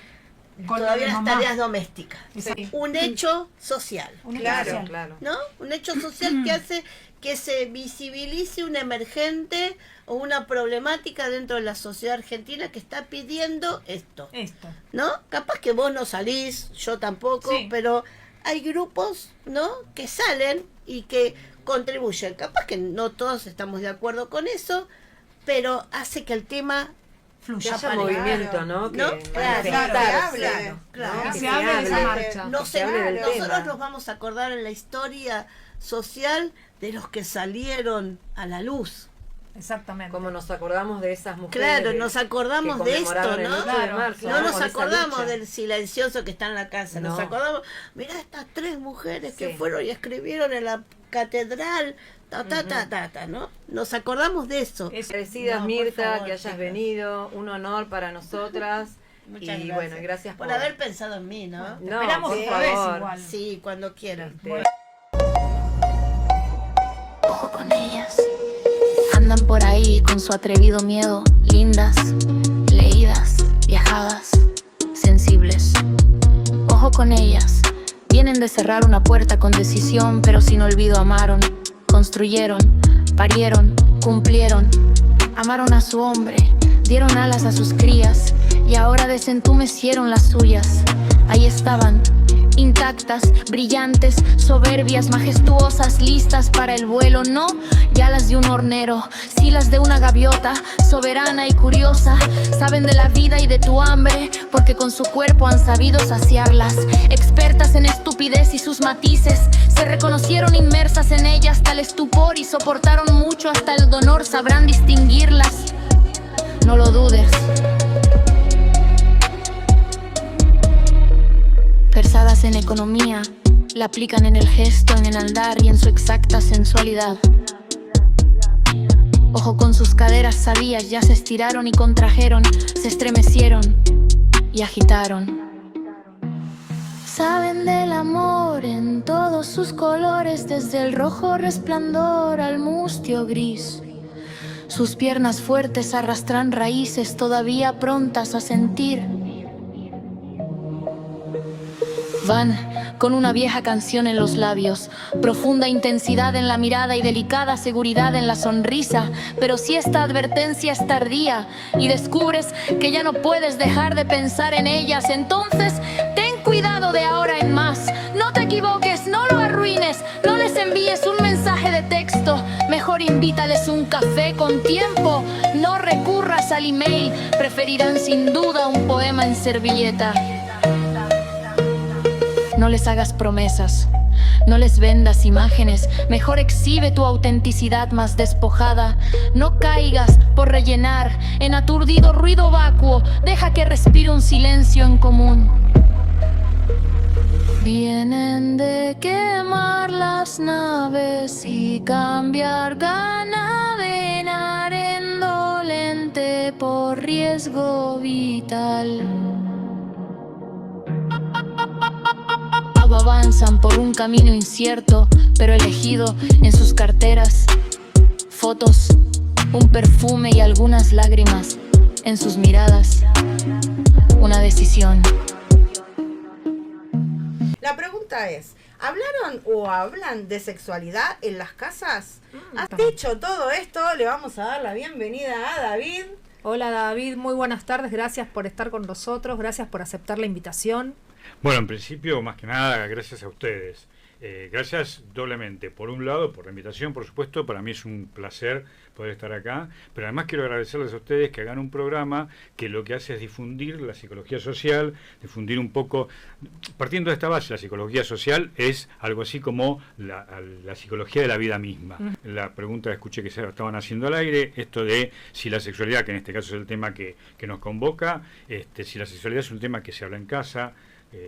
Con todavía lo de las mamá. tareas domésticas. Sí. Un hecho social, Un Claro, especial. Claro. ¿no? Un hecho social que hace que se visibilice una emergente o una problemática dentro de la sociedad argentina que está pidiendo esto. Esto. ¿No? Capaz que vos no salís, yo tampoco, Sí. pero hay grupos, ¿no? Que salen y que contribuyen. Capaz que no todos estamos de acuerdo con eso, pero hace que el tema Que Fluya. haya aparezca. movimiento, ¿no? Que ¿No? Claro, manifestarse, claro, ¿no? claro. Que Que se se hable de esa hable. marcha. no Que sé, se hable del nosotros tema. nos vamos a acordar en la historia social de los que salieron a la luz, Exactamente. Como nos acordamos de esas mujeres. Claro, que- nos acordamos que de esto, conmemoraron el ¿no? 8 de marzo, No nos con esa acordamos lucha. del silencioso que está en la casa, nos No. acordamos, mira estas 3 mujeres que Sí. fueron y escribieron en la catedral, ¿no? Nos acordamos de eso. Agradecidas, No, por Mirta, favor, que hayas chicas. venido, un honor para nosotras. Muchas y gracias. bueno, gracias por haber pensado en mí, ¿no? No, Esperamos por otra vez favor. igual. Sí, cuando quieran. Ojo con ellas. Andan por ahí con su atrevido miedo. Lindas, leídas, viajadas, sensibles. Ojo con ellas. Vienen de cerrar una puerta con decisión, pero sin olvido amaron, construyeron, parieron, cumplieron. Amaron a su hombre, dieron alas a sus crías y ahora desentumecieron las suyas. Ahí estaban, intactas, brillantes, soberbias, majestuosas, listas para el vuelo. No ya las de un hornero, sí las de una gaviota, soberana y curiosa. Saben de la vida y de tu hambre, porque con su cuerpo han sabido saciarlas. Expertas en estupidez y sus matices, se reconocieron inmersas en ella hasta el estupor y soportaron mucho hasta el dolor. Sabrán distinguirlas, no lo dudes. Versadas en economía, la aplican en el gesto, en el andar y en su exacta sensualidad. Ojo con sus caderas sabias, ya se estiraron y contrajeron, se estremecieron y agitaron. Saben del amor en todos sus colores, desde el rojo resplandor al mustio gris. Sus piernas fuertes arrastran raíces todavía prontas a sentir. Van con una vieja canción en los labios, profunda intensidad en la mirada y delicada seguridad en la sonrisa. Pero si esta advertencia es tardía y descubres que ya no puedes dejar de pensar en ellas, entonces ten cuidado de ahora en más. No te equivoques, no lo arruines, no les envíes un mensaje de texto. Mejor invítales un café con tiempo, no recurras al email, preferirán sin duda un poema en servilleta. No les hagas promesas, no les vendas imágenes, mejor exhibe tu autenticidad más despojada. No caigas por rellenar en aturdido ruido vacuo, deja que respire un silencio en común. Vienen de quemar las naves y cambiar ganadena indolente por riesgo vital. Avanzan por un camino incierto, pero elegido. En sus carteras, fotos, un perfume y algunas lágrimas. En sus miradas, una decisión. La pregunta es, ¿hablaron o hablan de sexualidad en las casas? ¿Has dicho todo esto? Le vamos a dar la bienvenida a David. Hola David, muy buenas tardes, gracias por estar con nosotros, gracias por aceptar la invitación. Bueno, en principio, más que nada, gracias a ustedes. Gracias doblemente. Por un lado, por la invitación, por supuesto, para mí es un placer poder estar acá, pero además quiero agradecerles a ustedes que hagan un programa que lo que hace es difundir la psicología social, difundir un poco, partiendo de esta base, la psicología social es algo así como la psicología de la vida misma. La pregunta que escuché que se estaban haciendo al aire, esto de si la sexualidad, que en este caso es el tema que nos convoca, si la sexualidad es un tema que se habla en casa,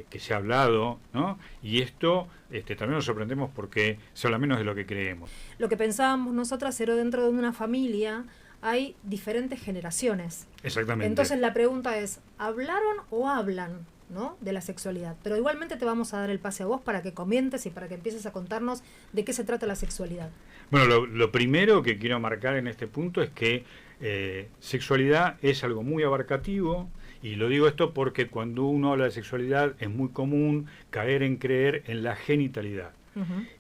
que se ha hablado, ¿no? Y esto también nos sorprendemos porque se habla menos de lo que creemos. Lo que pensábamos nosotras era dentro de una familia hay diferentes generaciones. Exactamente. Entonces la pregunta es, ¿hablaron o hablan, ¿no?, de la sexualidad? Pero igualmente te vamos a dar el pase a vos para que comentes y para que empieces a contarnos de qué se trata la sexualidad. Bueno, lo primero que quiero marcar en este punto es que sexualidad es algo muy abarcativo. Y lo digo esto porque cuando uno habla de sexualidad es muy común caer en creer en la genitalidad.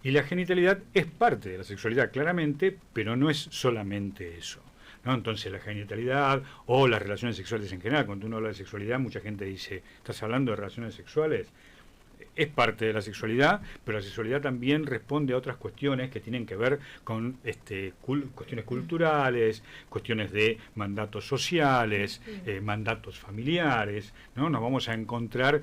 Y la genitalidad es parte de la sexualidad, claramente, pero no es solamente eso, ¿no? Entonces la genitalidad o las relaciones sexuales en general, cuando uno habla de sexualidad, mucha gente dice, ¿estás hablando de relaciones sexuales? es parte de la sexualidad, pero la sexualidad también responde a otras cuestiones que tienen que ver con cuestiones culturales, cuestiones de mandatos sociales, mandatos familiares, ¿no? Nos vamos a encontrar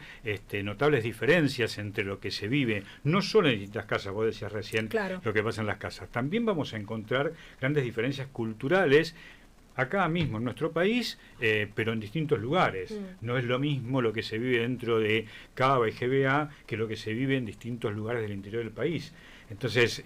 notables diferencias entre lo que se vive, no solo en distintas casas, vos decías recién, Claro. lo que pasa en las casas, también vamos a encontrar grandes diferencias culturales acá mismo en nuestro país, pero en distintos lugares. No es lo mismo lo que se vive dentro de Cava y GBA que lo que se vive en distintos lugares del interior del país. Entonces,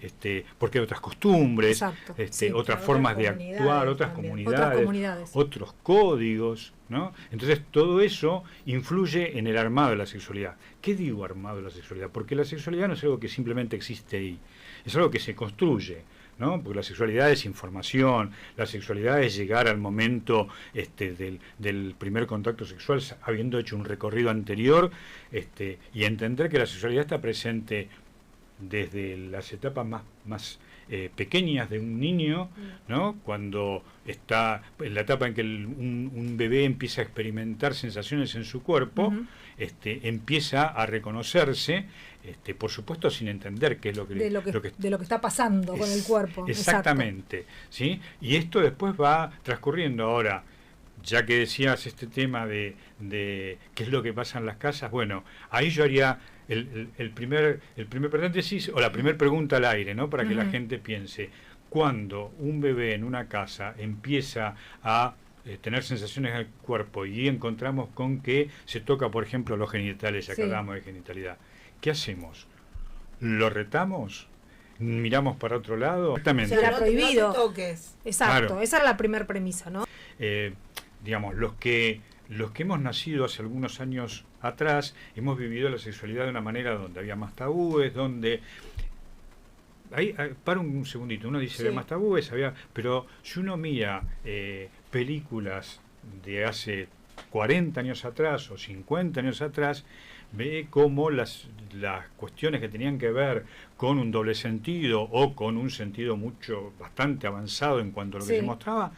porque hay otras costumbres, Exacto, sí, otras claro, formas otras de actuar, otras comunidades Otras comunidades, comunidades. otros códigos, ¿no? Entonces, todo eso influye en el armado de la sexualidad. ¿Qué digo armado de la sexualidad? Porque la sexualidad no es algo que simplemente existe ahí, es algo que se construye, ¿no? Porque la sexualidad es información, la sexualidad es llegar al momento del primer contacto sexual habiendo hecho un recorrido anterior, y entender que la sexualidad está presente desde las etapas más pequeñas de un niño, ¿no? Cuando está en la etapa en que un bebé empieza a experimentar sensaciones en su cuerpo, empieza a reconocerse, por supuesto sin entender qué es lo que de lo que está pasando con el cuerpo. Exactamente, ¿sí? Y esto después va transcurriendo. Ahora, ya que decías este tema de qué es lo que pasa en las casas, bueno, ahí yo haría el primer paréntesis o la primera pregunta al aire, ¿no? Para que la gente piense, cuando un bebé en una casa empieza a tener sensaciones en el cuerpo y encontramos con que se toca, por ejemplo, los genitales, ya que hablamos de genitalidad, ¿qué hacemos? ¿Lo retamos? ¿Miramos para otro lado? Exactamente. Será prohibido. No te toques. Exacto, Claro. esa es la primera premisa, ¿no? Digamos, los que hemos nacido hace algunos años atrás, hemos vivido la sexualidad de una manera donde había más tabúes, donde... Ahí, para un segundito, uno dice había más tabúes, pero si uno mira películas de hace 40 años atrás o 50 años atrás, ve cómo las cuestiones que tenían que ver con un doble sentido o con un sentido bastante avanzado en cuanto a lo que se mostraba,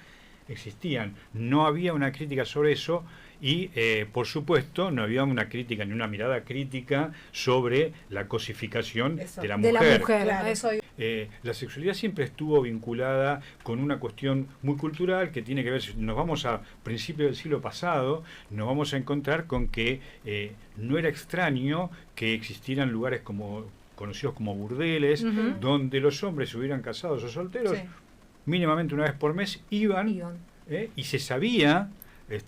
existían. No había una crítica sobre eso y, por supuesto, no había una crítica ni una mirada crítica sobre la cosificación de la mujer. De la mujer, Claro. eso. La sexualidad siempre estuvo vinculada con una cuestión muy cultural que tiene que ver, si nos vamos a principios del siglo pasado, nos vamos a encontrar con que no era extraño que existieran lugares conocidos como burdeles, donde los hombres, hubieran casados o solteros, mínimamente una vez por mes iban. Y se sabía,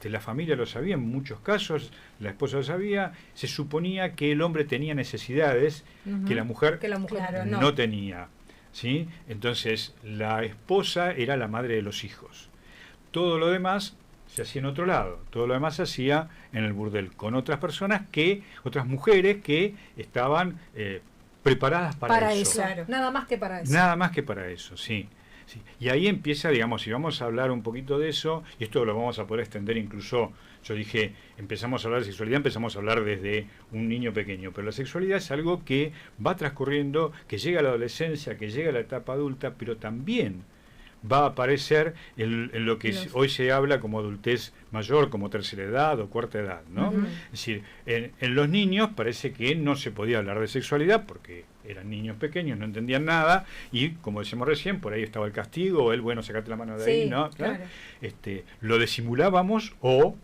la familia lo sabía en muchos casos, la esposa lo sabía, se suponía que el hombre tenía necesidades que la mujer, Claro, no tenía, ¿sí? Entonces la esposa era la madre de los hijos. Todo lo demás se hacía en otro lado, todo lo demás se hacía en el burdel, con otras mujeres que estaban preparadas para eso. Claro. Nada más que para eso. Nada más que para eso, sí. Sí. Y ahí empieza, digamos, si vamos a hablar un poquito de eso, y esto lo vamos a poder extender incluso, yo dije, empezamos a hablar de sexualidad, empezamos a hablar desde un niño pequeño, pero la sexualidad es algo que va transcurriendo, que llega a la adolescencia, que llega a la etapa adulta, pero también va a aparecer en lo que hoy se habla como adultez mayor, como tercera edad o cuarta edad, ¿no? Es decir, en los niños parece que no se podía hablar de sexualidad porque eran niños pequeños, no entendían nada y, como decíamos recién, por ahí estaba el castigo, o bueno, sacate la mano de ahí, ¿no? Claro. Lo disimulábamos o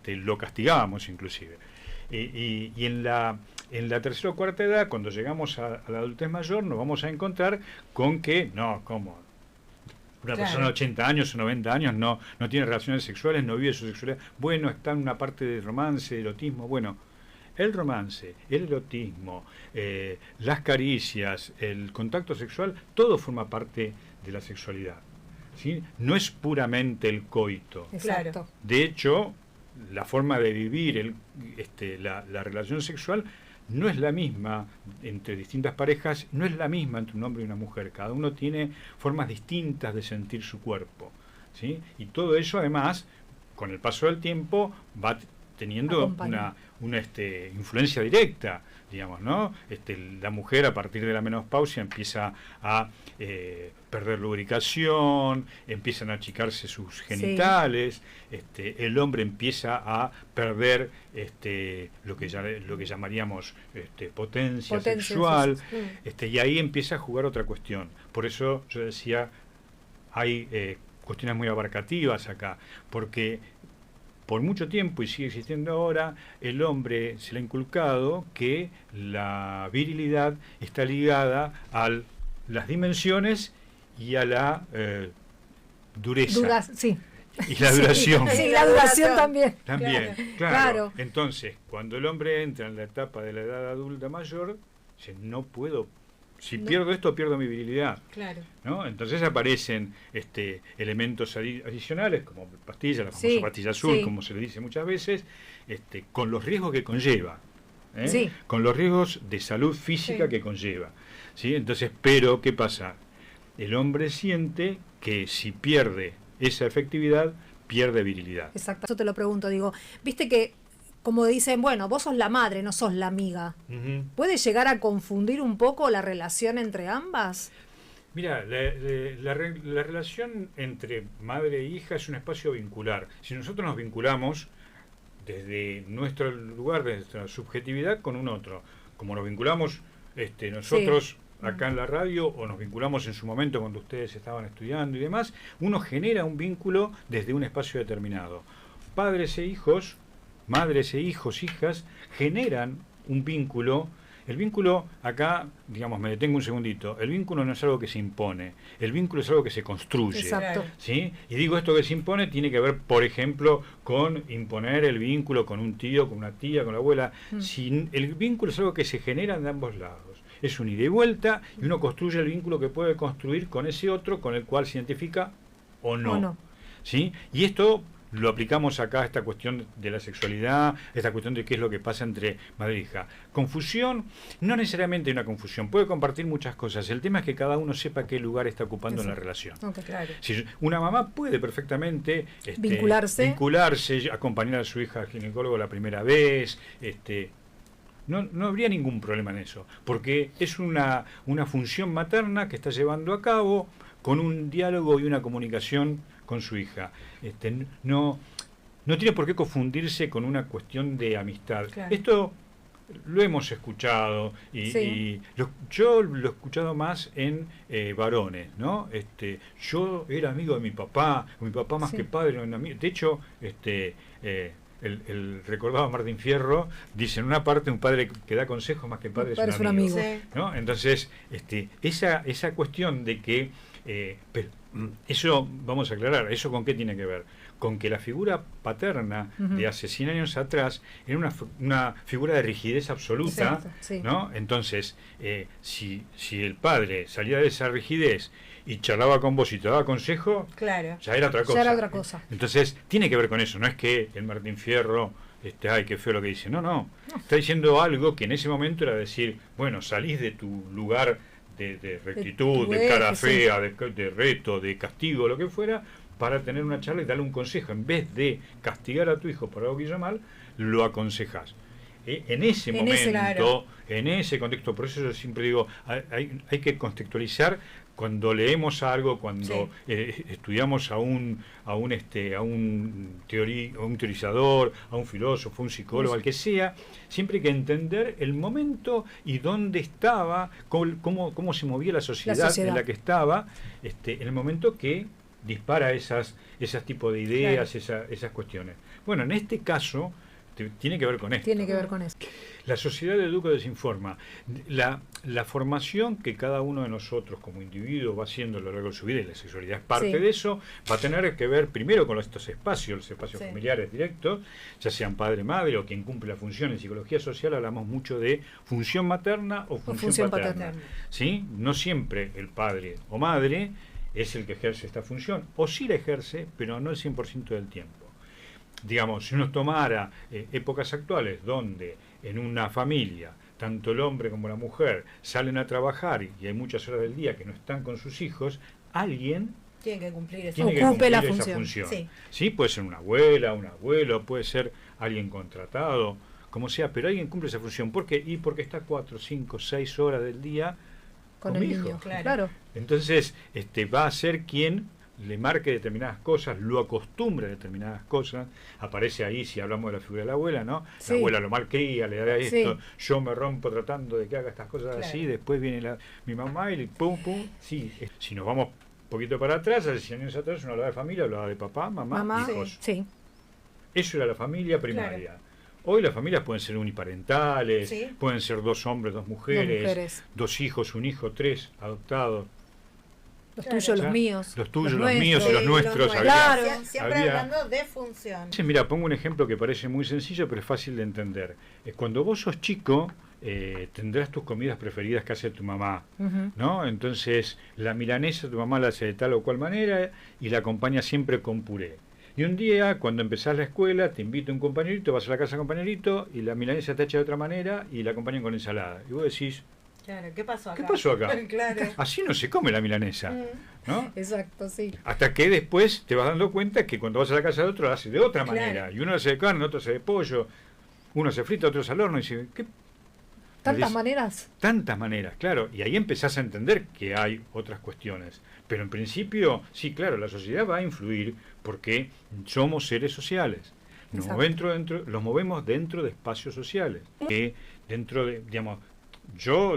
lo castigábamos inclusive. Y en la tercera o cuarta edad, cuando llegamos a la adultez mayor, nos vamos a encontrar con que, no, ¿cómo? Una persona de 80 años o 90 años no tiene relaciones sexuales, no vive su sexualidad. Bueno, está en una parte de romance, de erotismo. Bueno, el romance, el erotismo, las caricias, el contacto sexual, todo forma parte de la sexualidad, ¿sí? No es puramente el coito. Exacto. De hecho, la forma de vivir la relación sexual no es la misma entre distintas parejas, no es la misma entre un hombre y una mujer. Cada uno tiene formas distintas de sentir su cuerpo, ¿sí? Y todo eso, además, con el paso del tiempo, va teniendo Acompaña. una influencia directa, digamos, ¿no? La mujer a partir de la menopausia empieza a perder lubricación, empiezan a achicarse sus genitales, el hombre empieza a perder lo que llamaríamos potencia sexual, y ahí empieza a jugar otra cuestión. Por eso yo decía, hay cuestiones muy abarcativas acá, porque por mucho tiempo, y sigue existiendo ahora, el hombre se le ha inculcado que la virilidad está ligada a las dimensiones y a la dureza. Sí. Y la duración. Sí, la duración también. También, claro. Claro. Entonces, cuando el hombre entra en la etapa de la edad adulta mayor, dice, no puedo, si pierdo esto, pierdo mi virilidad. Claro. ¿No? Entonces aparecen elementos adicionales, como pastillas, la famosa pastilla azul, como se le dice muchas veces, con los riesgos que conlleva. Con los riesgos de salud física que conlleva. ¿Sí? Entonces, pero, ¿qué pasa? El hombre siente que si pierde esa efectividad, pierde virilidad. Exacto. Eso te lo pregunto, digo, viste que como dicen, bueno, vos sos la madre, no sos la amiga. ¿Puede llegar a confundir un poco la relación entre ambas? Mira, la relación entre madre e hija es un espacio vincular. Si nosotros nos vinculamos desde nuestro lugar, desde nuestra subjetividad con un otro, como nos vinculamos nosotros acá en la radio, o nos vinculamos en su momento cuando ustedes estaban estudiando y demás, uno genera un vínculo desde un espacio determinado. Padres e hijos, madres e hijos, hijas, generan un vínculo. El vínculo, acá, digamos, me detengo un segundito, el vínculo no es algo que se impone, el vínculo es algo que se construye. Exacto. ¿Sí? Y digo, esto que se impone tiene que ver, por ejemplo, con imponer el vínculo con un tío, con una tía, con la abuela. Si el vínculo es algo que se genera de ambos lados. Es un ida y vuelta, y uno construye el vínculo que puede construir con ese otro con el cual se identifica o no. ¿Sí? Y esto lo aplicamos acá a esta cuestión de la sexualidad, esta cuestión de qué es lo que pasa entre madre e hija. Confusión, no necesariamente una confusión, puede compartir muchas cosas. El tema es que cada uno sepa qué lugar está ocupando en la relación. Claro. Si una mamá puede perfectamente vincularse, acompañar a su hija al ginecólogo la primera vez, no habría ningún problema en eso, porque es una función materna que está llevando a cabo con un diálogo y una comunicación con su hija. No tiene por qué confundirse con una cuestión de amistad. Claro. Esto lo hemos escuchado y yo lo he escuchado más en varones, ¿no? Yo era amigo de mi papá más que padre, no era amigo. De hecho, el recordado Martín Fierro dice en una parte, un padre que da consejos más que padre es un amigo. ¿No? Entonces, esa cuestión de que eso, vamos a aclarar, ¿eso con qué tiene que ver? Con que la figura paterna de hace 100 años atrás era una figura de rigidez absoluta, ¿no? Entonces, si el padre salía de esa rigidez y charlaba con vos y te daba consejo, ya era otra cosa. Entonces, tiene que ver con eso, no es que el Martín Fierro, ay, qué feo lo que dice, no. Está diciendo algo que en ese momento era decir, bueno, salís de tu lugar de rectitud, de cara fea, de reto, de castigo, lo que fuera, para tener una charla y darle un consejo. En vez de castigar a tu hijo por algo que hizo mal, lo aconsejas. En ese momento, en ese contexto, por eso yo siempre digo, hay que contextualizar cuando leemos algo, cuando estudiamos a un teorizador, a un filósofo, a un psicólogo, al que sea, siempre hay que entender el momento y dónde estaba, cómo se movía la sociedad en la que estaba, en el momento que dispara esas tipos de ideas, esas cuestiones. Bueno, en este caso tiene que ver con esto. Tiene que ver con eso. La sociedad educa o desinforma. La formación que cada uno de nosotros como individuo va haciendo a lo largo de su vida, y la sexualidad es parte de eso, va a tener que ver primero con estos espacios, los espacios familiares directos, ya sean padre, madre o quien cumple la función. En psicología social hablamos mucho de función materna o función paterna. ¿Sí? No siempre el padre o madre es el que ejerce esta función, o sí la ejerce, pero no el 100% del tiempo. Digamos, si uno tomara épocas actuales donde en una familia tanto el hombre como la mujer salen a trabajar y hay muchas horas del día que no están con sus hijos, alguien tiene que cumplir esa función. Sí, puede ser una abuela, un abuelo, puede ser alguien contratado, como sea, pero alguien cumple esa función. ¿Por qué? Y porque está 4, 5, 6 horas del día Con mi el hijo. niño, claro. Entonces, va a ser quien le marque determinadas cosas, lo acostumbre a determinadas cosas. Aparece ahí, si hablamos de la figura de la abuela, ¿no? Sí. La abuela lo malcría, le da esto, Sí. yo me rompo tratando de que haga estas cosas Claro. así, después viene mi mamá y pum, pum. Sí, si nos vamos un poquito para atrás, hace 100 años atrás uno hablaba de familia, hablaba de papá, mamá, hijos. Sí. Eso era la familia primaria. Hoy las familias pueden ser uniparentales, Sí. pueden ser 2 hombres, 2 mujeres, mujeres. 2 hijos, 1 hijo, 3 adoptados. Los Claro. tuyos, Ya, los míos. los tuyos, los nuestros. míos y los nuestros. Claro. Siempre había- hablando de función. Entonces, mira, pongo un ejemplo que parece muy sencillo, pero es fácil de entender. Cuando vos sos chico, tendrás tus comidas preferidas que hace tu mamá, Ujú. ¿no? Entonces, la milanesa tu mamá la hace de tal o cual manera y la acompaña siempre con puré. Y un día, cuando empezás la escuela, te invita un compañerito, vas a la casa de un compañerito y la milanesa está hecha de otra manera y la acompañan con ensalada. Y vos decís, Claro, ¿qué pasó acá? ¿qué pasó acá? Claro. Así no se come la milanesa, ¿no? Exacto, sí. Hasta que después te vas dando cuenta que cuando vas a la casa de otro lo hace de otra Claro. manera. Y uno hace de carne, otro hace de pollo, uno se frita, otro al horno. Y dice, ¿qué? Tantas Dice, maneras. tantas maneras, claro. Y ahí empezás a entender que hay otras cuestiones. Pero en principio, sí, claro, la sociedad va a influir porque somos seres sociales. Los movemos dentro de espacios sociales. Que dentro de, digamos, yo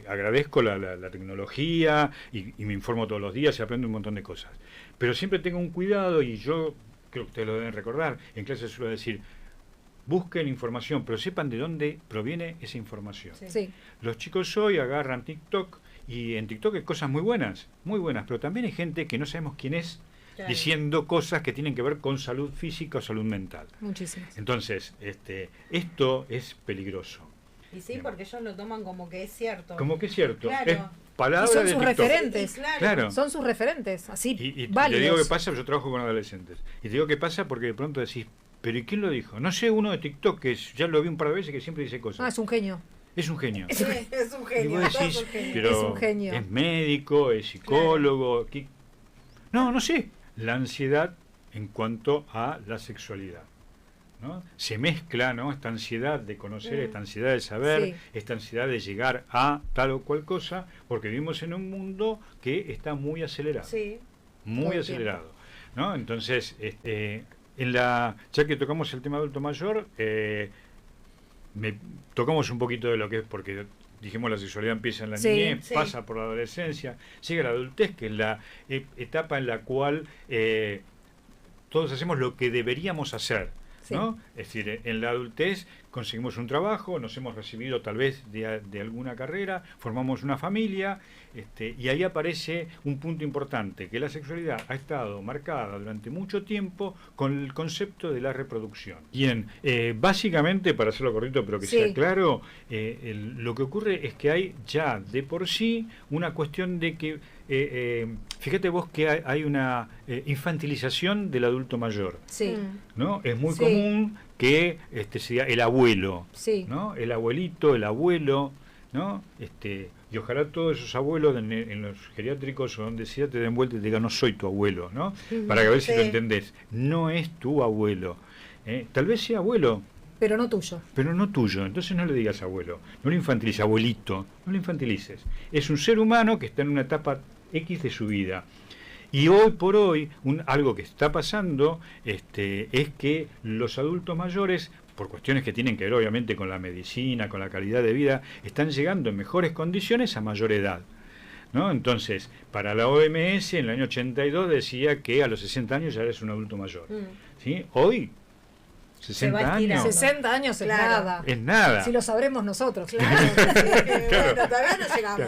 agradezco la tecnología y me informo todos los días y aprendo un montón de cosas. Pero siempre tengo un cuidado y yo creo que ustedes lo deben recordar. En clase suelo decir, busquen información, pero sepan de dónde proviene esa información. Sí. Los chicos hoy agarran TikTok y en TikTok hay cosas muy buenas, pero también hay gente que no sabemos quién es Claro. diciendo cosas que tienen que ver con salud física o salud mental. Muchísimas. Entonces, esto es peligroso. Y sí, porque ellos lo toman como que es cierto. Como que es cierto, Claro. es palabra Y son de sus TikTok. referentes. Y Claro. Son sus referentes, así, Y te válidos. digo qué pasa, yo trabajo con adolescentes. Y te digo qué pasa porque de pronto decís, ¿pero y quién lo dijo? No sé, uno de TikTok que ya lo vi un par de veces que siempre dice cosas. Ah, es un genio. Es un genio. Sí, es un Y genio. vos todos decís, son genios. pero Es un genio. es médico, es psicólogo. No sé. La ansiedad en cuanto a la sexualidad, ¿no? Se mezcla, ¿no? Esta ansiedad de conocer, esta ansiedad de saber, Sí. esta ansiedad de llegar a tal o cual cosa, porque vivimos en un mundo que está muy acelerado. Sí. Muy Todo el acelerado, ¿no? Entonces, ya que tocamos el tema adulto mayor, tocamos un poquito de lo que es, porque dijimos la sexualidad empieza en la Sí, niñez, sí. pasa por la adolescencia, llega a la adultez, que es la etapa en la cual todos hacemos lo que deberíamos hacer, Sí. ¿no? Es decir, en la adultez conseguimos un trabajo, nos hemos recibido tal vez de alguna carrera, formamos una familia, y ahí aparece un punto importante, que la sexualidad ha estado marcada durante mucho tiempo con el concepto de la reproducción. Bien, básicamente, para hacerlo correcto pero que Sí. sea claro, lo que ocurre es que hay ya de por sí una cuestión de que, fíjate vos que hay una infantilización del adulto mayor, Sí. ¿no? Es muy Sí. común que sea el abuelo, Sí. ¿no? El abuelito, el abuelo, ¿no? Y ojalá todos esos abuelos en los geriátricos o donde sea te den vuelta y te digan, no soy tu abuelo, ¿no? Para que a ver si Sí. lo entendés. No es tu abuelo. Tal vez sea abuelo, Pero no tuyo. pero no tuyo. Entonces no le digas abuelo. No lo infantilices, abuelito. No lo infantilices. Es un ser humano que está en una etapa X de su vida. Y hoy por hoy, algo que está pasando es que los adultos mayores, por cuestiones que tienen que ver obviamente con la medicina, con la calidad de vida, están llegando en mejores condiciones a mayor edad, ¿no? Entonces, para la OMS en el año 82 decía que a los 60 años ya eres un adulto mayor. ¿Sí? Hoy, 60 va estirando. años 60 años es Claro. nada. es nada. Si lo sabremos nosotros. Claro. Claro. Bueno, todavía no llegamos.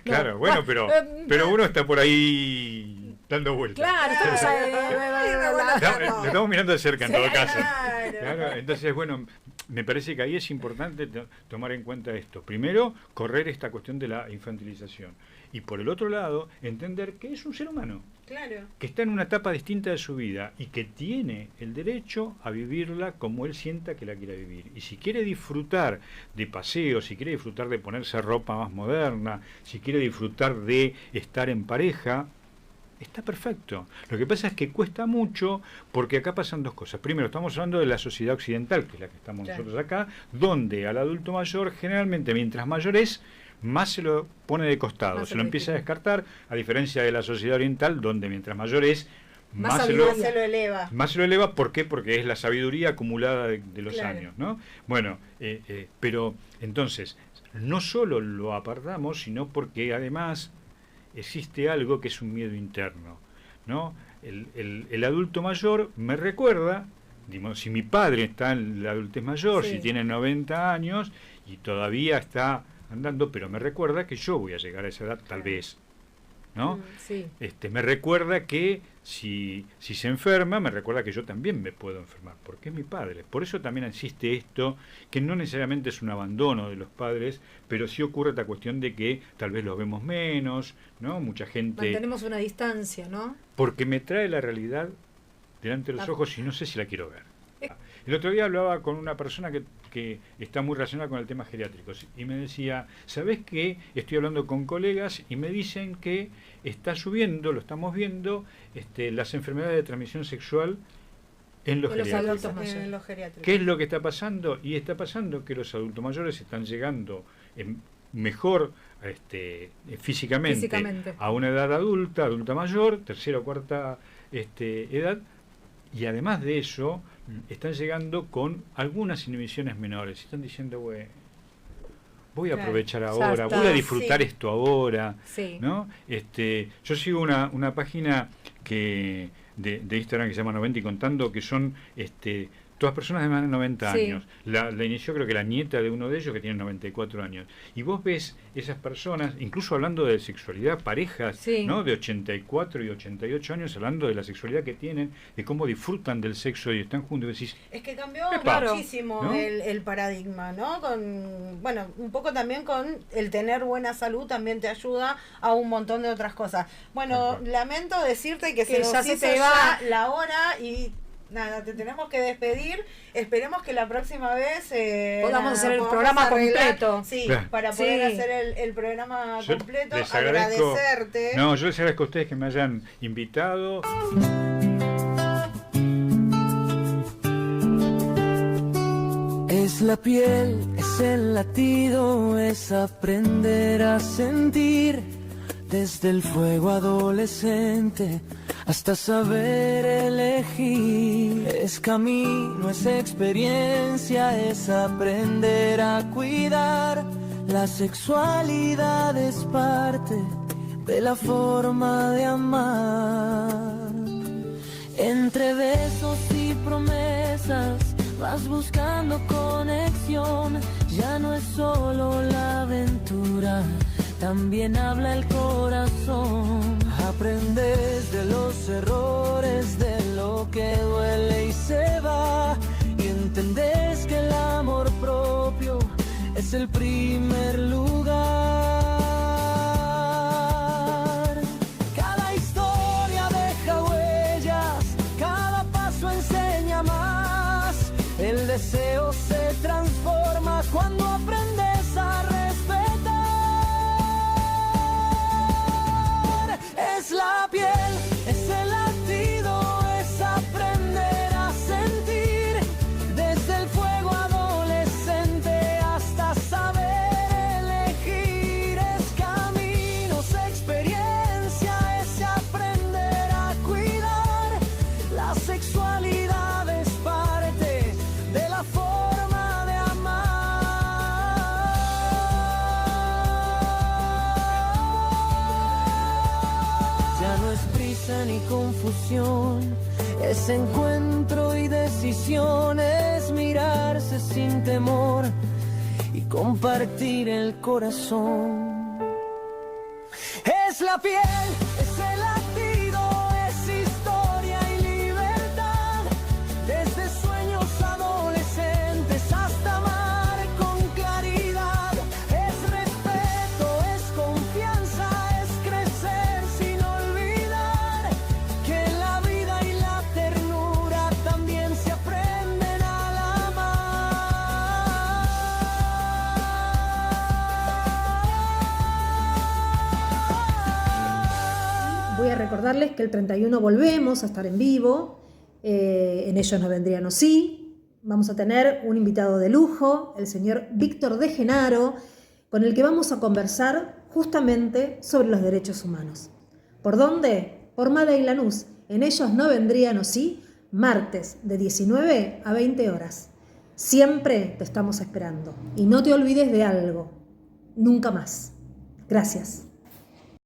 Claro, No. bueno, pero uno está por ahí dando vueltas. Claro, estamos Lo estamos mirando de cerca en todo caso. Claro. Claro, entonces, bueno, me parece que ahí es importante tomar en cuenta esto. Primero, correr esta cuestión de la infantilización. Y por el otro lado, entender que es un ser humano, Claro. que está en una etapa distinta de su vida y que tiene el derecho a vivirla como él sienta que la quiera vivir. Y si quiere disfrutar de paseos, si quiere disfrutar de ponerse ropa más moderna, si quiere disfrutar de estar en pareja, está perfecto. Lo que pasa es que cuesta mucho porque acá pasan dos cosas. Primero, estamos hablando de la sociedad occidental, que es la que estamos nosotros acá, donde al adulto mayor, generalmente mientras mayor es, más se lo pone de costado, se lo empieza a descartar, a diferencia de la sociedad oriental, donde mientras mayor es, más se lo eleva. Más se lo eleva, ¿por qué? Porque es la sabiduría acumulada de los Claro. años, ¿no? Bueno, pero entonces, no solo lo apartamos, sino porque además existe algo que es un miedo interno, ¿no? El adulto mayor me recuerda, digamos, si mi padre está en la adultez mayor, Sí. si tiene 90 años y todavía está andando, pero me recuerda que yo voy a llegar a esa edad, tal vez, ¿no? Sí. Me recuerda que si se enferma, me recuerda que yo también me puedo enfermar, porque es mi padre. Por eso también existe esto, que no necesariamente es un abandono de los padres, pero sí ocurre esta cuestión de que tal vez los vemos menos, ¿no? Mucha gente... Mantenemos una distancia, ¿no? Porque me trae la realidad delante de los ojos y no sé si la quiero ver. El otro día hablaba con una persona que está muy relacionada con el tema geriátricos y me decía, ¿sabés qué? Estoy hablando con colegas y me dicen que está subiendo, lo estamos viendo, las enfermedades de transmisión sexual en los En los geriátricos. adultos mayores. En los geriátricos. ¿Qué es lo que está pasando? Y está pasando que los adultos mayores están llegando mejor físicamente a una edad adulta mayor, tercera o cuarta edad, y además de eso están llegando con algunas inhibiciones menores. Están diciendo, bueno, voy a Claro, aprovechar ya ahora, está, voy a disfrutar sí. esto ahora, Sí. ¿no? Yo sigo una página que de Instagram que se llama 90 y Contando, que son todas personas de más de 90 Sí. años. La inició creo que la nieta de uno de ellos, que tiene 94 años. Y vos ves esas personas, incluso hablando de sexualidad, parejas, Sí. ¿no? De 84 y 88 años, hablando de la sexualidad que tienen, de cómo disfrutan del sexo y están juntos. Y decís, Es que cambió Epa, muchísimo ¿no? el paradigma, ¿no? Bueno, un poco también con el tener buena salud también te ayuda a un montón de otras cosas. Bueno, Tal cual. lamento decirte que se Que nos ya se hizo te va. ya la hora y nada, te tenemos que despedir. Esperemos que la próxima vez Podamos hacer el podamos programa arreglar- completo. Sí, Claro. para poder Sí. hacer el programa yo completo. les agradezco, Agradecerte. no, yo les agradezco a ustedes que me hayan invitado. Es la piel, es el latido, es aprender a sentir. Desde el fuego adolescente hasta saber elegir. Es camino, es experiencia, es aprender a cuidar. La sexualidad es parte de la forma de amar. Entre besos y promesas vas buscando conexión. Ya no es solo la aventura, también habla el corazón. Aprendes de los errores, de lo que duele y se va. Y entendés que el amor propio es el primer lugar. Cada historia deja huellas, cada paso enseña más. El deseo se transforma cuando aprendes a respetar. Es la piel, es el latido, es aprender a sentir. Desde el fuego adolescente hasta saber elegir. Es caminos, experiencia, es aprender a cuidar. La sexualidad es parte de la forma de amar. Ya no es prisa ni confusión, es encuentro y decisión, es mirarse sin temor y compartir el corazón. Es la piel, es el latido, es historia y libertad. Desde sueños adolescentes hasta amar con claridad. Es respeto, es confianza, es crecer sin olvidar que la vida y la ternura también se aprenden al amar. recordarles que el 31 volvemos a estar en vivo, en Ellos no vendrían o sí. Vamos a tener un invitado de lujo, el señor Víctor de Genaro, con el que vamos a conversar justamente sobre los derechos humanos. ¿Por dónde? Por Made in Lanús, en Ellos no vendrían o sí, martes de 19 a 20 horas. Siempre te estamos esperando. Y no te olvides de algo, nunca más. Gracias.